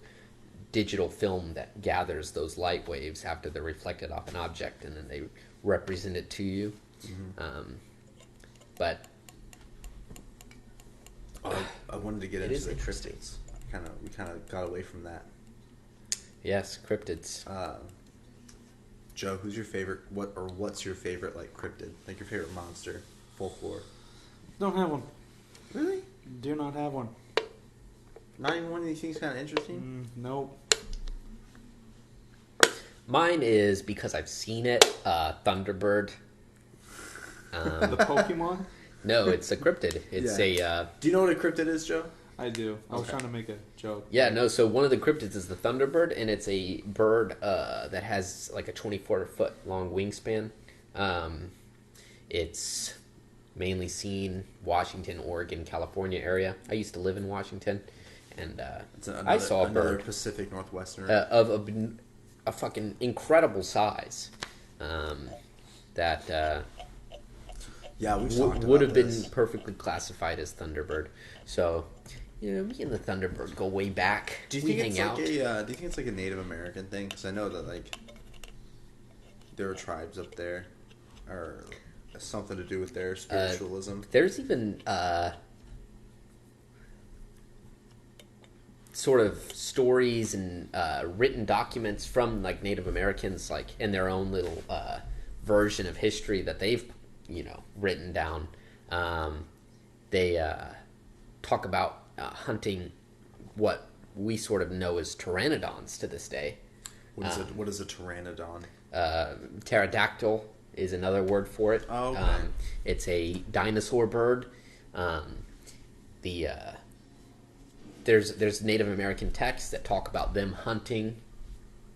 digital film that gathers those light waves after they're reflected off an object, and then they represent it to you. But I wanted to get it into is the interesting. cryptids. We kind of got away from that. Yes, cryptids. Joe, who's your favorite? What's your favorite like cryptid? Like your favorite monster, folklore? Don't have one. Really? Do not have one. Not even one of these things kind of interesting. Nope. Mine is, because I've seen it, Thunderbird. The Pokemon? No, it's a cryptid. It's a... Do you know what a cryptid is, Joe? I do. I was trying to make a joke. Yeah, no, so one of the cryptids is the Thunderbird, and it's a bird that has like a 24-foot long wingspan. It's mainly seen Washington, Oregon, California area. I used to live in Washington, and I saw a bird Pacific Northwestern of a fucking incredible size that yeah, we've talked would about have this. been perfectly classified as Thunderbird. So, me and the Thunderbird go way back. Do you we think hang it's out. like do you think it's like a Native American thing? Because I know that like there are tribes up there, or something to do with their spiritualism. There's even sort of stories and written documents from like Native Americans, like in their own little version of history that they've written down. They talk about hunting what we sort of know as pteranodons to this day. What is a pteranodon? Pterodactyl is another word for it. Oh, okay. It's a dinosaur bird. There's Native American texts that talk about them hunting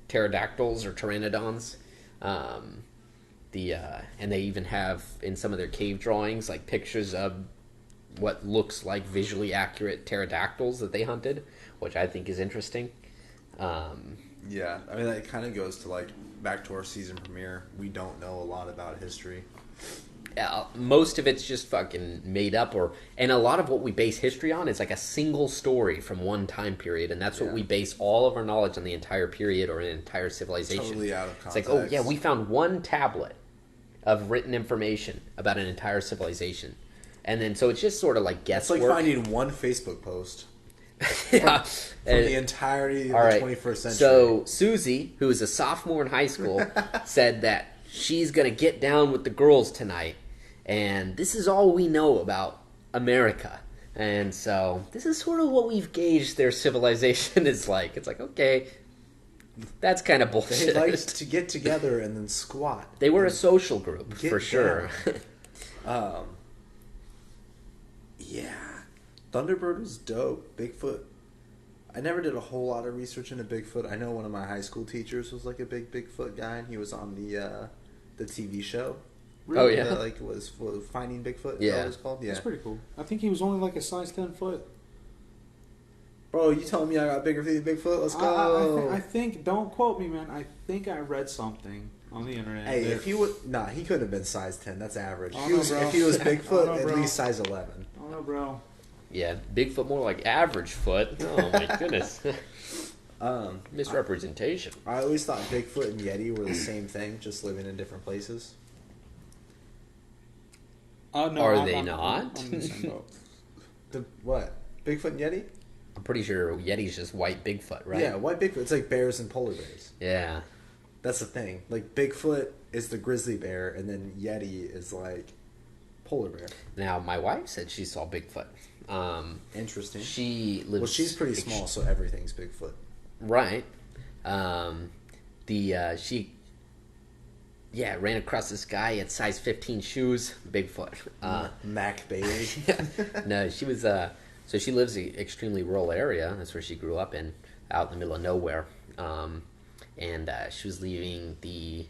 pterodactyls or pteranodons. And they even have in some of their cave drawings like pictures of what looks like visually accurate pterodactyls that they hunted, which I think is interesting. Yeah, I mean that kind of goes to like back to our season premiere. We don't know a lot about history. Yeah, most of it's just fucking made up, and a lot of what we base history on is like a single story from one time period, and that's what we base all of our knowledge on, the entire period or an entire civilization. Totally out of context. It's like, oh yeah, we found one tablet of written information about an entire civilization, and then so it's just sort of like guesswork. It's like finding one Facebook post Yeah. from the entirety of All the right. 21st century. So Susie, who is a sophomore in high school, said that she's going to get down with the girls tonight. And this is all we know about America. And so this is sort of what we've gauged their civilization is like. It's like, okay, that's kind of bullshit. They liked to get together and then squat. They were a social group, Get for sure. Yeah. Thunderbird was dope. Bigfoot. I never did a whole lot of research into Bigfoot. I know one of my high school teachers was like a big Bigfoot guy, and he was on the TV show. Oh, yeah? That, like, was Finding Bigfoot, Yeah. is that what it was called? Yeah. That's pretty cool. I think he was only like a size 10 foot. Bro, you telling me I got bigger feet than Bigfoot? Let's go. I think, don't quote me, man. I think I read something on the internet. Hey, that- if he would... Nah, he couldn't have been size 10. That's average. Oh, If he no, was, bro. if he was Oh, Bigfoot, no, at bro. least size 11. I don't know, bro. Yeah, Bigfoot more like average foot. Oh, my goodness. Misrepresentation. I always thought Bigfoot and Yeti were the same thing, just living in different places. No, Are I'm they not? I'm in the same boat. What? Bigfoot and Yeti? I'm pretty sure Yeti's just white Bigfoot, right? Yeah, white Bigfoot. It's like bears and polar bears. Yeah. That's the thing. Like, Bigfoot is the grizzly bear, and then Yeti is like polar bear. Now, my wife said she saw Bigfoot. Interesting. She lives... Well, she's pretty small, so everything's Bigfoot. Right. She ran across this guy at size 15 shoes, Bigfoot. Mac Bailey. No, she was So she lives in an extremely rural area. That's where she grew up in, out in the middle of nowhere. And she was leaving the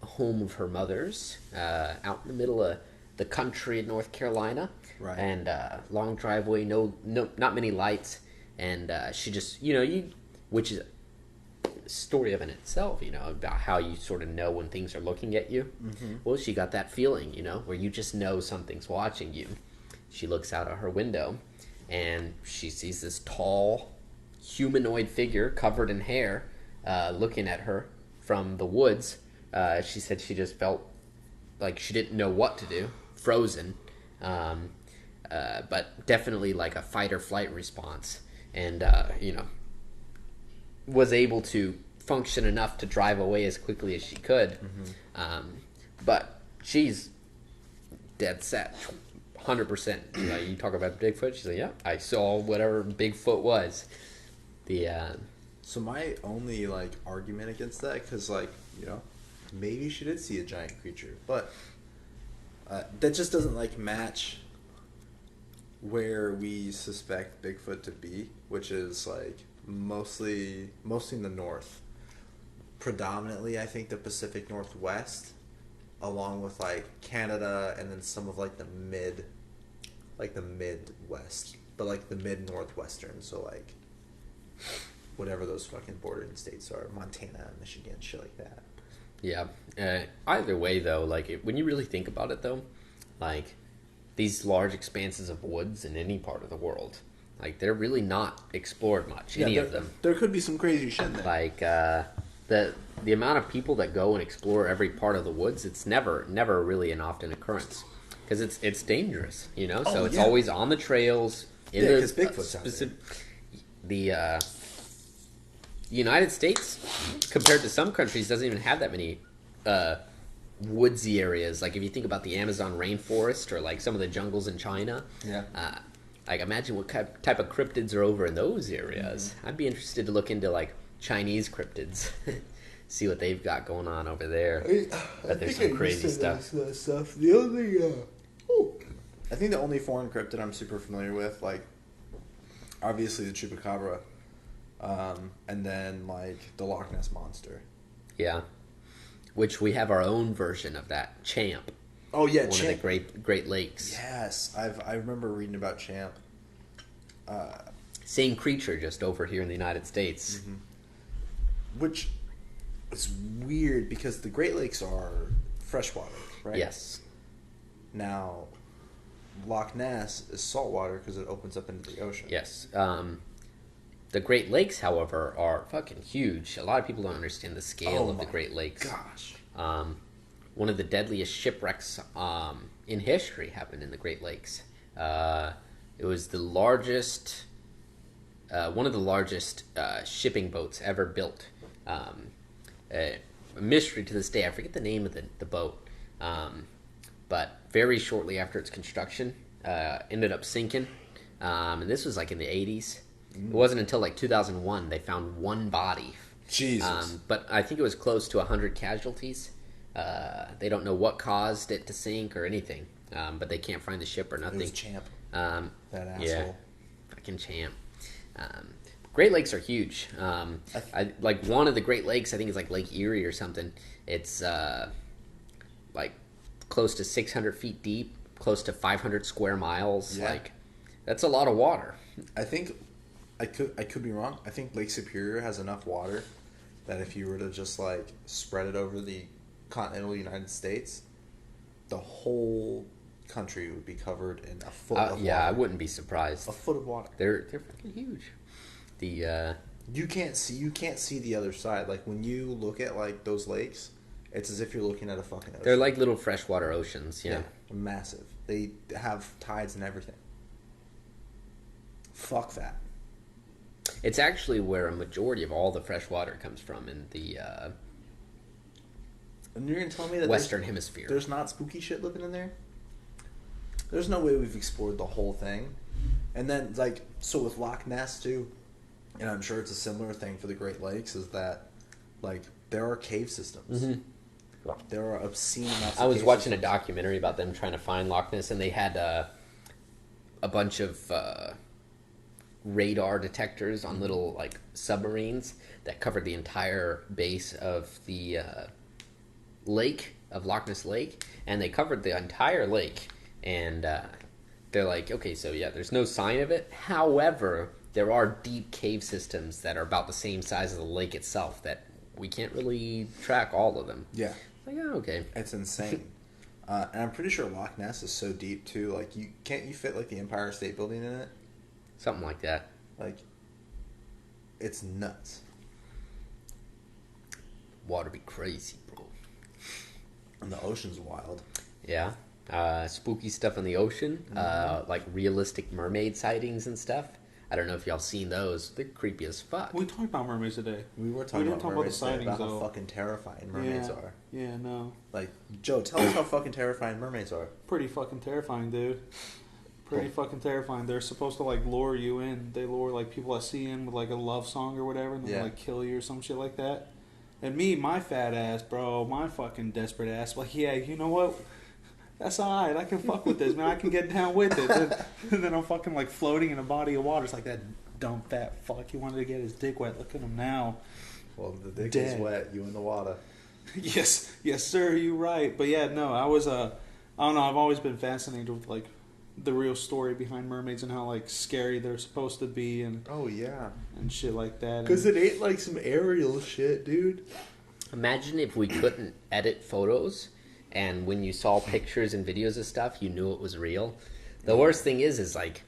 home of her mother's out in the middle of the country in North Carolina. Right. And long driveway, no, not many lights. And she just, which is a story of in itself, about how you sort of know when things are looking at you. Mm-hmm. Well, she got that feeling, where you just know something's watching you. She looks out of her window and she sees this tall humanoid figure covered in hair looking at her from the woods. She said she just felt like she didn't know what to do, frozen, but definitely like a fight or flight response, and was able to function enough to drive away as quickly as she could. Mm-hmm. But she's dead set, 100%. You talk about Bigfoot, she's like, yeah, I saw whatever Bigfoot was. So my only argument against that, because maybe she did see a giant creature, but that just doesn't match where we suspect Bigfoot to be, which is mostly in the north, predominantly I think the Pacific Northwest, along with Canada, and then some of the Midwest, but the mid northwestern, so whatever those fucking bordering states are, Montana, Michigan, shit like that. Yeah. Either way, though, when you really think about it, though, these large expanses of woods in any part of the world, they're really not explored much. Any of them. There could be some crazy shit there. The amount of people that go and explore every part of the woods, it's never really an often occurrence because it's dangerous, So it's always on the trails. Because Bigfoot's out there. The United States, compared to some countries, doesn't even have that many woodsy areas. If you think about the Amazon rainforest or some of the jungles in China, imagine what type of cryptids are over in those areas. Mm-hmm. I'd be interested to look into Chinese cryptids, see what they've got going on over there. But there's some crazy stuff. The only, I think the only foreign cryptid I'm super familiar with, obviously the chupacabra. And then the Loch Ness monster. Yeah, which we have our own version of that, Champ. Oh yeah, one Champ. of the Great Lakes. Yes, I remember reading about Champ. Same creature, just over here in the United States. Mm-hmm. Which is weird because the Great Lakes are freshwater, right? Yes. Now, Loch Ness is saltwater because it opens up into the ocean. Yes. The Great Lakes, however, are fucking huge. A lot of people don't understand the scale of the Great Lakes. Gosh. One of the deadliest shipwrecks in history happened in the Great Lakes. It was the largest, one of the largest shipping boats ever built. A mystery to this day. I forget the name of the boat. But very shortly after its construction, ended up sinking. And this was in the 80s. It wasn't until 2001 they found one body. Jesus. But I think it was close to 100 casualties. They don't know what caused it to sink or anything. But they can't find the ship or nothing. It was Champ. That asshole. Yeah, fucking Champ. Great Lakes are huge. One of the Great Lakes, I think it's Lake Erie or something. It's close to 600 feet deep, close to 500 square miles. Yeah. That's a lot of water. I think I could be wrong. I think Lake Superior has enough water that if you were to just spread it over the continental United States, the whole country would be covered in a foot of water. Yeah, I wouldn't be surprised. A foot of water. They're fucking huge. You can't see the other side. When you look at those lakes, it's as if you're looking at a fucking ocean. They're like little freshwater oceans. Yeah, massive. They have tides and everything. Fuck that. It's actually where a majority of all the fresh water comes from in the and you're gonna tell me that Western Hemisphere. There's not spooky shit living in there? There's no way we've explored the whole thing. And then so with Loch Ness too, and I'm sure it's a similar thing for the Great Lakes, is that there are cave systems. Mm-hmm. There are obscene amounts of I was cave watching systems. a documentary about them trying to find Loch Ness, and they had a bunch of radar detectors on little like submarines that covered the entire base of the lake of Loch Ness Lake, and they covered the entire lake, and they're like, okay, so yeah, there's no sign of it. However, there are deep cave systems that are about the same size as the lake itself that we can't really track all of them. Yeah. Like, oh, okay. It's insane. And I'm pretty sure Loch Ness is so deep too. Like, you fit like the Empire State Building in it? Something like that. Like, it's nuts. Water be crazy, bro. And the ocean's wild. Yeah. Spooky stuff in the ocean. Like realistic mermaid sightings and stuff. I don't know if y'all seen those. They're creepy as fuck. We talked about mermaids today. We were talking about mermaids the today, sightings, about how though. fucking terrifying mermaids are. Yeah, no. Like, Joe, tell us how fucking terrifying mermaids are. Pretty fucking terrifying, dude. Pretty fucking terrifying. They're supposed to like lure you in. They lure like people that see in with like a love song or whatever, and they like kill you or some shit like that. And me, my fat ass, bro, my fucking desperate ass, like, yeah, you know what? That's alright. I can fuck with this, man. I can get down with it. And then I'm fucking like floating in a body of water. It's like that dumb fat fuck. He wanted to get his dick wet. Look at him now. Well, the dick Dead. is wet. You in the water. Yes, sir. You right. But yeah, no, I was I don't know. I've always been fascinated with like the real story behind mermaids and how like scary they're supposed to be and Oh yeah, and shit like that. because it ain't like some aerial shit, dude. Imagine if we couldn't edit photos, and when you saw pictures and videos of stuff, you knew it was real. The worst thing is like,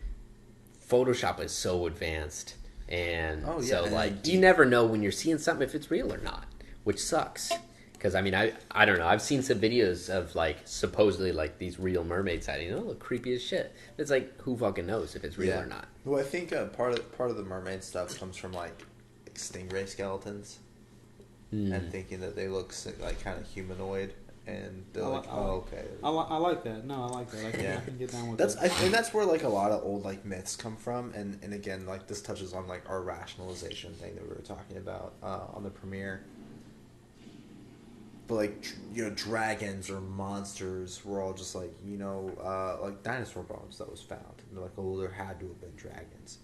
Photoshop is so advanced, and so like you never know when you're seeing something if it's real or not, which sucks. Because, I mean, I don't know. I've seen some videos of, like, supposedly, like, these real mermaid sightings. They look creepy as shit. It's like, who fucking knows if it's real or not? Well, I think part of the mermaid stuff comes from, like stingray skeletons. And thinking that they look, like, kind of humanoid. And they're okay. I like that. No, I like that. I can get down with that. that. That's where, like, a lot of old, like, myths come from. And again, like, this touches on, like, our rationalization thing that we were talking about on the premiere. But, like, you know, dragons or monsters were all just, like, you know, like dinosaur bones that was found. And they're like, oh, there had to have been dragons.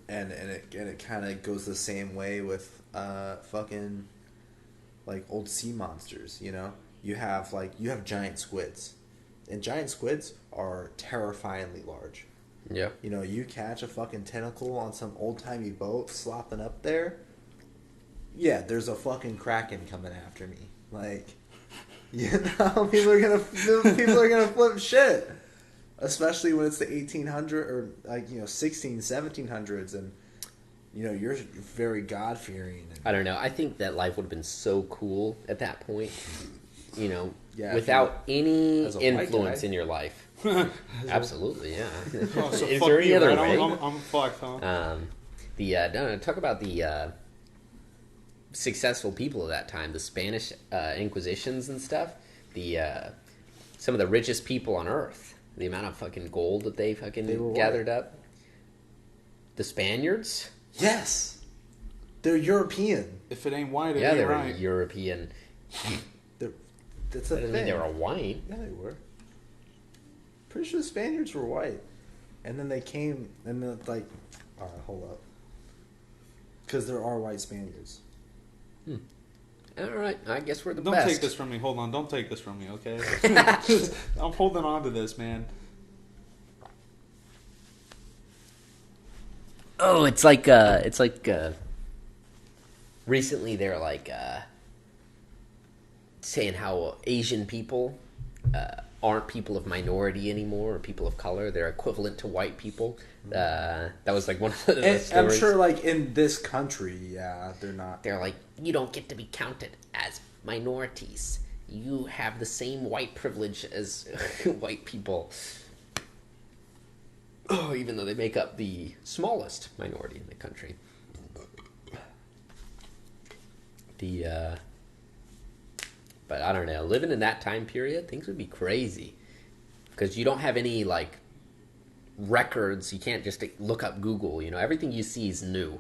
And it kind of goes the same way with fucking, like, old sea monsters, you know? You have giant squids. And giant squids are terrifyingly large. Yeah. You know, you catch a fucking tentacle on some old-timey boat slopping up there, yeah, there's a fucking kraken coming after me. Like, you know, people are gonna flip shit, especially when it's the 1800 or like, you know, 1700s, and you know you're very God fearing. I don't know. I think that life would have been so cool at that point. You know, Yeah, without any as a white influence guy. in your life. Absolutely, yeah. Oh, so Is fuck there any you, other right? way? I'm fucked, huh? No, talk about the successful people of that time, the Spanish Inquisitions and stuff. Some of the richest people on Earth. The amount of fucking gold that they fucking gathered up. The Spaniards? Yes, they're European. If it ain't white, it Yeah, ain't they were right. European. That's That a doesn't thing. mean they were white. Yeah, they were. Pretty sure the Spaniards were white, and then they came, and then it's like, all right, hold up, because there are white Spaniards. All right, I guess we're the Don't best. take this from me. Hold on. Don't take this from me, okay? I'm holding on to this, man. Oh, it's like recently they're like saying how Asian people aren't people of minority anymore or people of color. They're equivalent to white people. That was like one of the And stories. I'm sure, like, in this country, yeah, they're not. They're like, you don't get to be counted as minorities. You have the same white privilege as white people. Oh, even though they make up the smallest minority in the country. But I don't know. Living in that time period, things would be crazy. Because you don't have any, like, records. You can't just look up Google. You know, everything you see is new.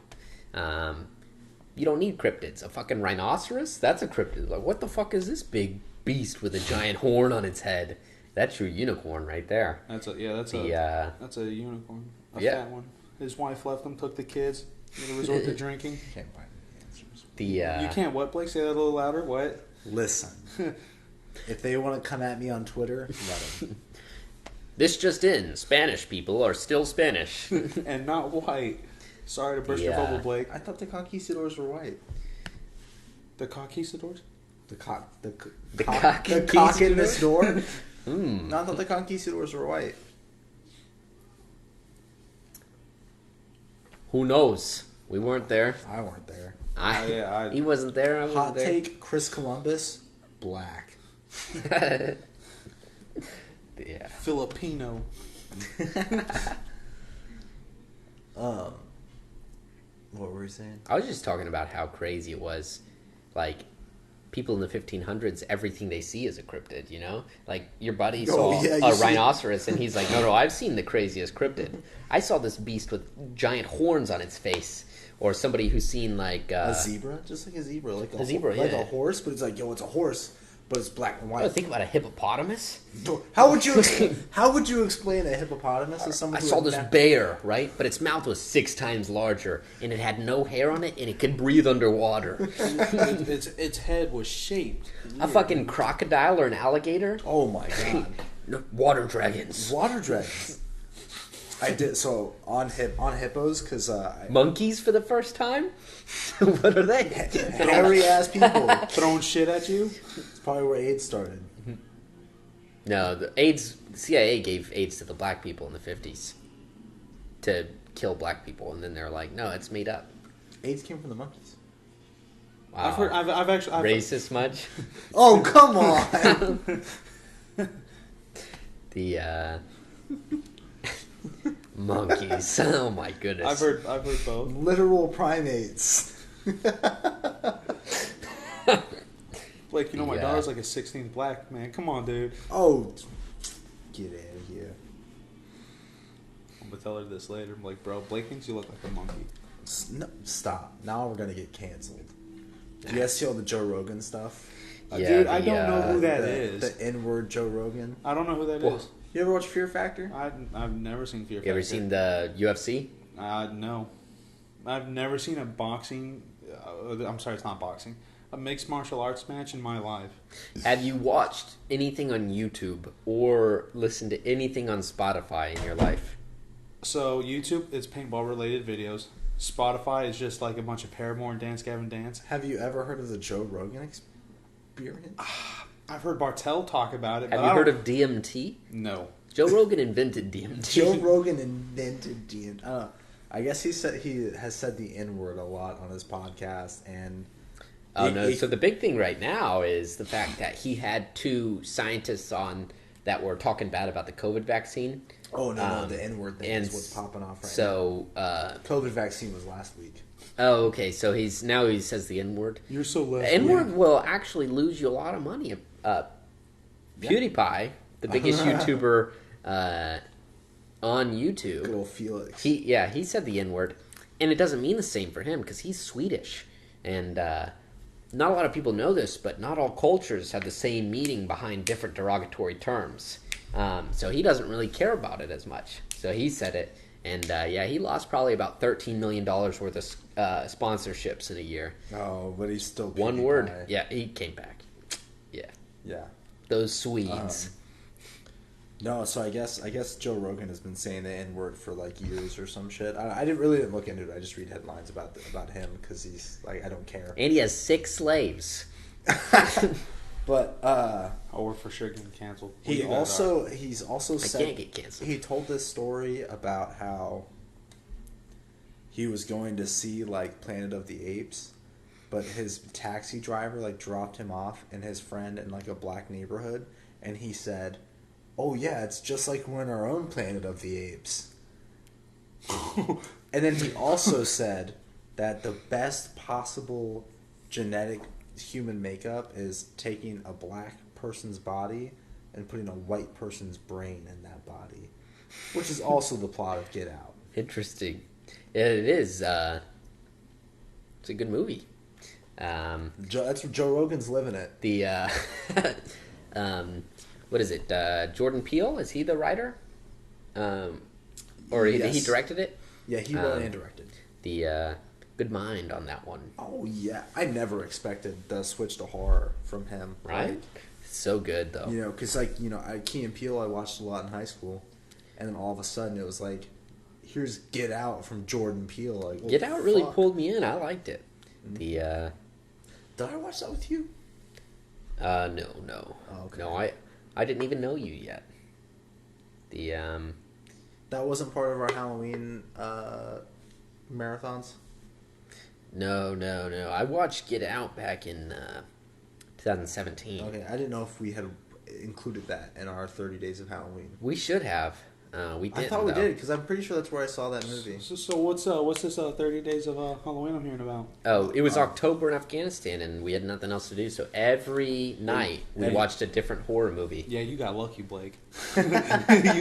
You don't need cryptids. A fucking rhinoceros? That's a cryptid. Like, what the fuck is this big beast with a giant horn on its head? That's your unicorn right there. That's a that's a unicorn, a fat one. His wife left him, took the kids, made a resort to drinking. Can't find any answers. You can't what, Blake? Say that a little louder. What? Listen, if they want to come at me on Twitter, let them. This just in: Spanish people are still Spanish and not white. Sorry to burst your bubble, Blake. I thought the conquistadors were white. The conquistadors? The cock conquistadors? in this door. No, I thought the conquistadors were white. Who knows? We weren't there. I weren't there. He wasn't there. I wasn't Hot there. take: Chris Columbus, black. Yeah. Filipino. What were we saying? I was just talking about how crazy it was. Like, people in the 1500s, everything they see is a cryptid, you know? Like, your buddy saw a rhinoceros, and he's like, no, I've seen the craziest cryptid. I saw this beast with giant horns on its face. Or somebody who's seen, like... a zebra? Just like a zebra. Like a zebra, like yeah. a horse, but it's like, yo, it's a horse, but it's black and white. Oh, think about a hippopotamus. How would you explain a hippopotamus to someone I who saw had this bear, right? But its mouth was 6 times larger, and it had no hair on it, and it could breathe underwater. its head was shaped. A fucking crocodile or an alligator? Oh my god. No, water dragons. Water dragons. I did on on hippos because Monkeys for the first time? What are they? hairy ass people. Throwing shit at you? It's probably where AIDS started. No, the CIA gave AIDS to the black people in the 50s to kill black people, and then they're like, no, it's made up. AIDS came from the monkeys. Wow. I've heard. I've actually Racist much? Oh come on! The monkeys. Oh my goodness. I've heard both. Literal primates. Blake, you know my Yeah. daughter's like a 16th black man. Come on, dude. Oh, get out of here! I'm gonna tell her this later. I'm like, bro, Blake thinks you look like a monkey. No, stop! Now we're gonna get canceled. Do you guys see all the Joe Rogan stuff? Yeah, Dude, I don't know who that is. The N-word Joe Rogan. I don't know who that Well, is. You ever watch Fear Factor? I've never seen Fear Factor. You ever seen the UFC? No. I've never seen a boxing... I'm sorry, it's not boxing. A mixed martial arts match in my life. Have you watched anything on YouTube or listened to anything on Spotify in your life? So, YouTube, it's paintball-related videos. Spotify is just like a bunch of Paramore and Dance Gavin Dance. Have you ever heard of the Joe Rogan experience? I've heard Bartel talk about it. Have but you I heard don't- of DMT? No. Joe Rogan invented DMT. Joe Rogan invented DMT. I guess he has said the N-word a lot on his podcast, and So the big thing right now is the fact that he had 2 scientists on that were talking bad about the COVID vaccine. no, the N-word thing is what's popping off right so, now. COVID vaccine was last week. Oh, okay. So he says the N-word. You're so left. N-word will actually lose you a lot of money. PewDiePie, the biggest YouTuber on YouTube. Good old Felix. He said the N-word, and it doesn't mean the same for him because he's Swedish, and not a lot of people know this, but not all cultures have the same meaning behind different derogatory terms. So he doesn't really care about it as much. So he said it, and he lost probably about $13 million worth of sponsorships in a year. Oh, but he's still One PewDiePie. word. Yeah, he came back. Yeah, Yeah. those Swedes. No, so I guess Joe Rogan has been saying the N-word for like years or some shit. I didn't really look into it. I just read headlines about him because he's like, I don't care. And he has 6 slaves. But we're for sure getting canceled. he's also I said can't get canceled. he told this story about how he was going to see like Planet of the Apes, but his taxi driver like dropped him off and his friend in like a black neighborhood, and he said, "Oh yeah, it's just like we're in our own Planet of the Apes." And then he also said that the best possible genetic human makeup is taking a black person's body and putting a white person's brain in that body, which is also the plot of Get Out. Interesting. Yeah, it is. It's a good movie. That's what Joe Rogan's living it. The what is it? Jordan Peele, is he the writer? Or he directed it? Yeah, he wrote and directed. The good mind on that one. Oh yeah, I never expected the switch to horror from him. Right? Like, So good though. you know, because Key and Peele I watched a lot in high school, and then all of a sudden it was like, here's Get Out from Jordan Peele. Like, Get Out really pulled me in. I liked it. Mm-hmm. The Did I watch that with you? no. Oh, okay. No, I didn't even know you yet. The That wasn't part of our Halloween marathons. No. I watched Get Out back in 2017. Okay, I didn't know if we had included that in our 30 Days of Halloween. We should have. We didn't. I thought we though. did because I'm pretty sure that's where I saw that movie. So what's this 30 days of Halloween I'm hearing about? Oh, it was October in Afghanistan, and we had nothing else to do. So every night we watched a different horror movie. Yeah, you got lucky, Blake. You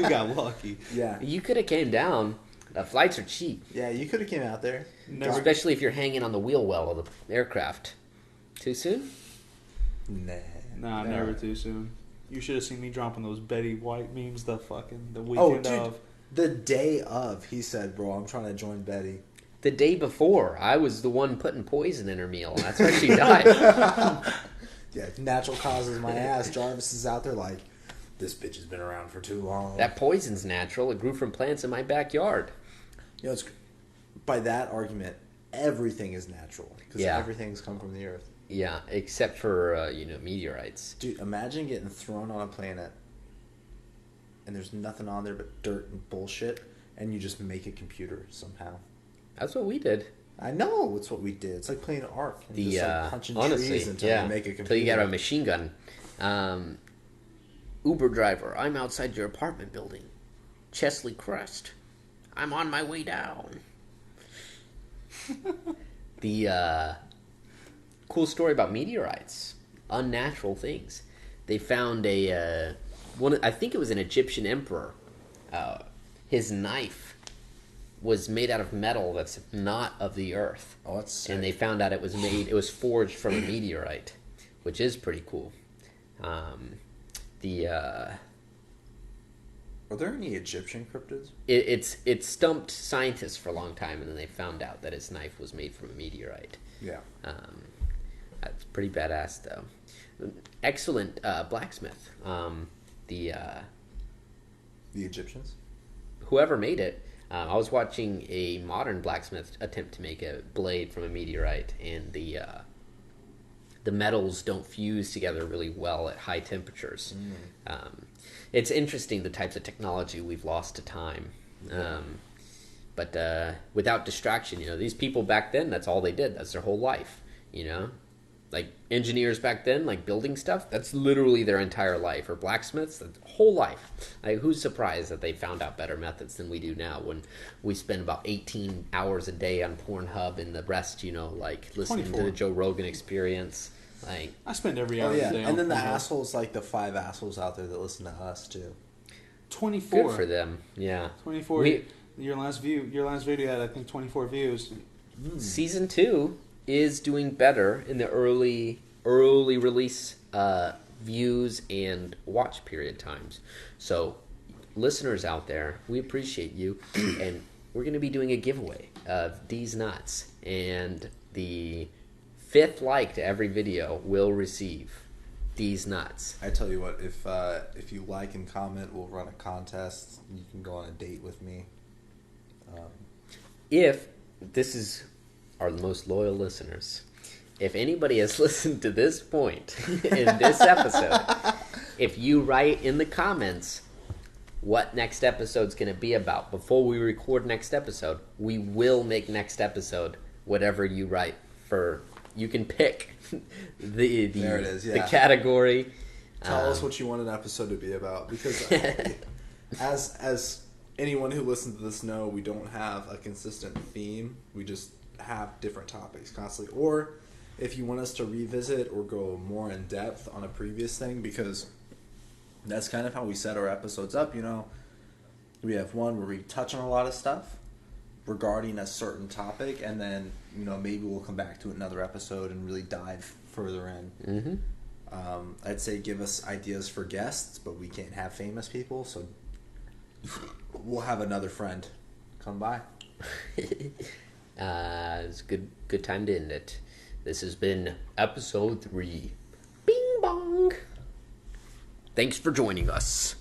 got lucky. Yeah, You could have came down. Flights are cheap, yeah, you could have came out there. Never. especially if you're hanging on the wheel well of the aircraft. Too soon? Nah, No. never too soon. You should have seen me dropping those Betty White memes the Oh, weekend dude, of. the day of, he said, "Bro, I'm trying to join Betty." The day before, I was the one putting poison in her meal. That's why she died. Yeah, natural causes my ass. Jarvis is out there like, this bitch has been around for too long. That poison's natural. It grew from plants in my backyard. You know, it's by that argument, everything is natural because Yeah. everything's come from the earth. Yeah, except for meteorites. Dude, imagine getting thrown on a planet and there's nothing on there but dirt and bullshit, and you just make a computer somehow. That's what we did. I know it's what we did. It's like playing Ark. And The just like punching honestly, trees until yeah, you make a computer. until you got a machine gun. Uber driver, I'm outside your apartment building. Chesley Crest, I'm on my way down. The cool story about meteorites, unnatural things. They found a one. I think it was an Egyptian emperor. His knife was made out of metal that's not of the earth. Oh, that's sick. And they found out it was forged from a meteorite, which is pretty cool. Are there any Egyptian cryptids? It stumped scientists for a long time, and then they found out that his knife was made from a meteorite. Yeah. That's pretty badass, though. Excellent blacksmith. The Egyptians? whoever made it. I was watching a modern blacksmith attempt to make a blade from a meteorite, and the metals don't fuse together really well at high temperatures. It's interesting the types of technology we've lost to time. But without distraction, these people back then, that's all they did. That's their whole life, Like engineers back then, like building stuff, that's literally their entire life. Or blacksmiths, that's whole life. Like, who's surprised that they found out better methods than we do now when we spend about 18 hours a day on Pornhub and the rest, like listening 24. to the Joe Rogan Experience. Like, I spend every hour Oh, of yeah. the day And on then the Pornhub. assholes, like the 5 assholes out there that listen to us, too. 24. good for them. Yeah. 24. We- Your last video had, I think, 24 views. Season 2 is doing better in the early release views and watch period times. So, listeners out there, we appreciate you, and we're going to be doing a giveaway of D's Nuts, and the 5th like to every video will receive D's Nuts. I tell you what, if you like and comment, we'll run a contest. You can go on a date with me. If this is our most loyal listeners, if anybody has listened to this point in this episode, if you write in the comments what next episode's going to be about before we record next episode, we will make next episode whatever you write for. You can pick the There it is, the yeah. category. Tell us what you want an episode to be about, because as anyone who listens to this know, we don't have a consistent theme. We just have different topics constantly. Or if you want us to revisit or go more in depth on a previous thing, because that's kind of how we set our episodes up. We have one where we touch on a lot of stuff regarding a certain topic, and then maybe we'll come back to another episode and really dive further in. I'd say give us ideas for guests, but we can't have famous people, so we'll have another friend come by. It's a good time to end it. This has been episode 3. Bing bong. Thanks for joining us.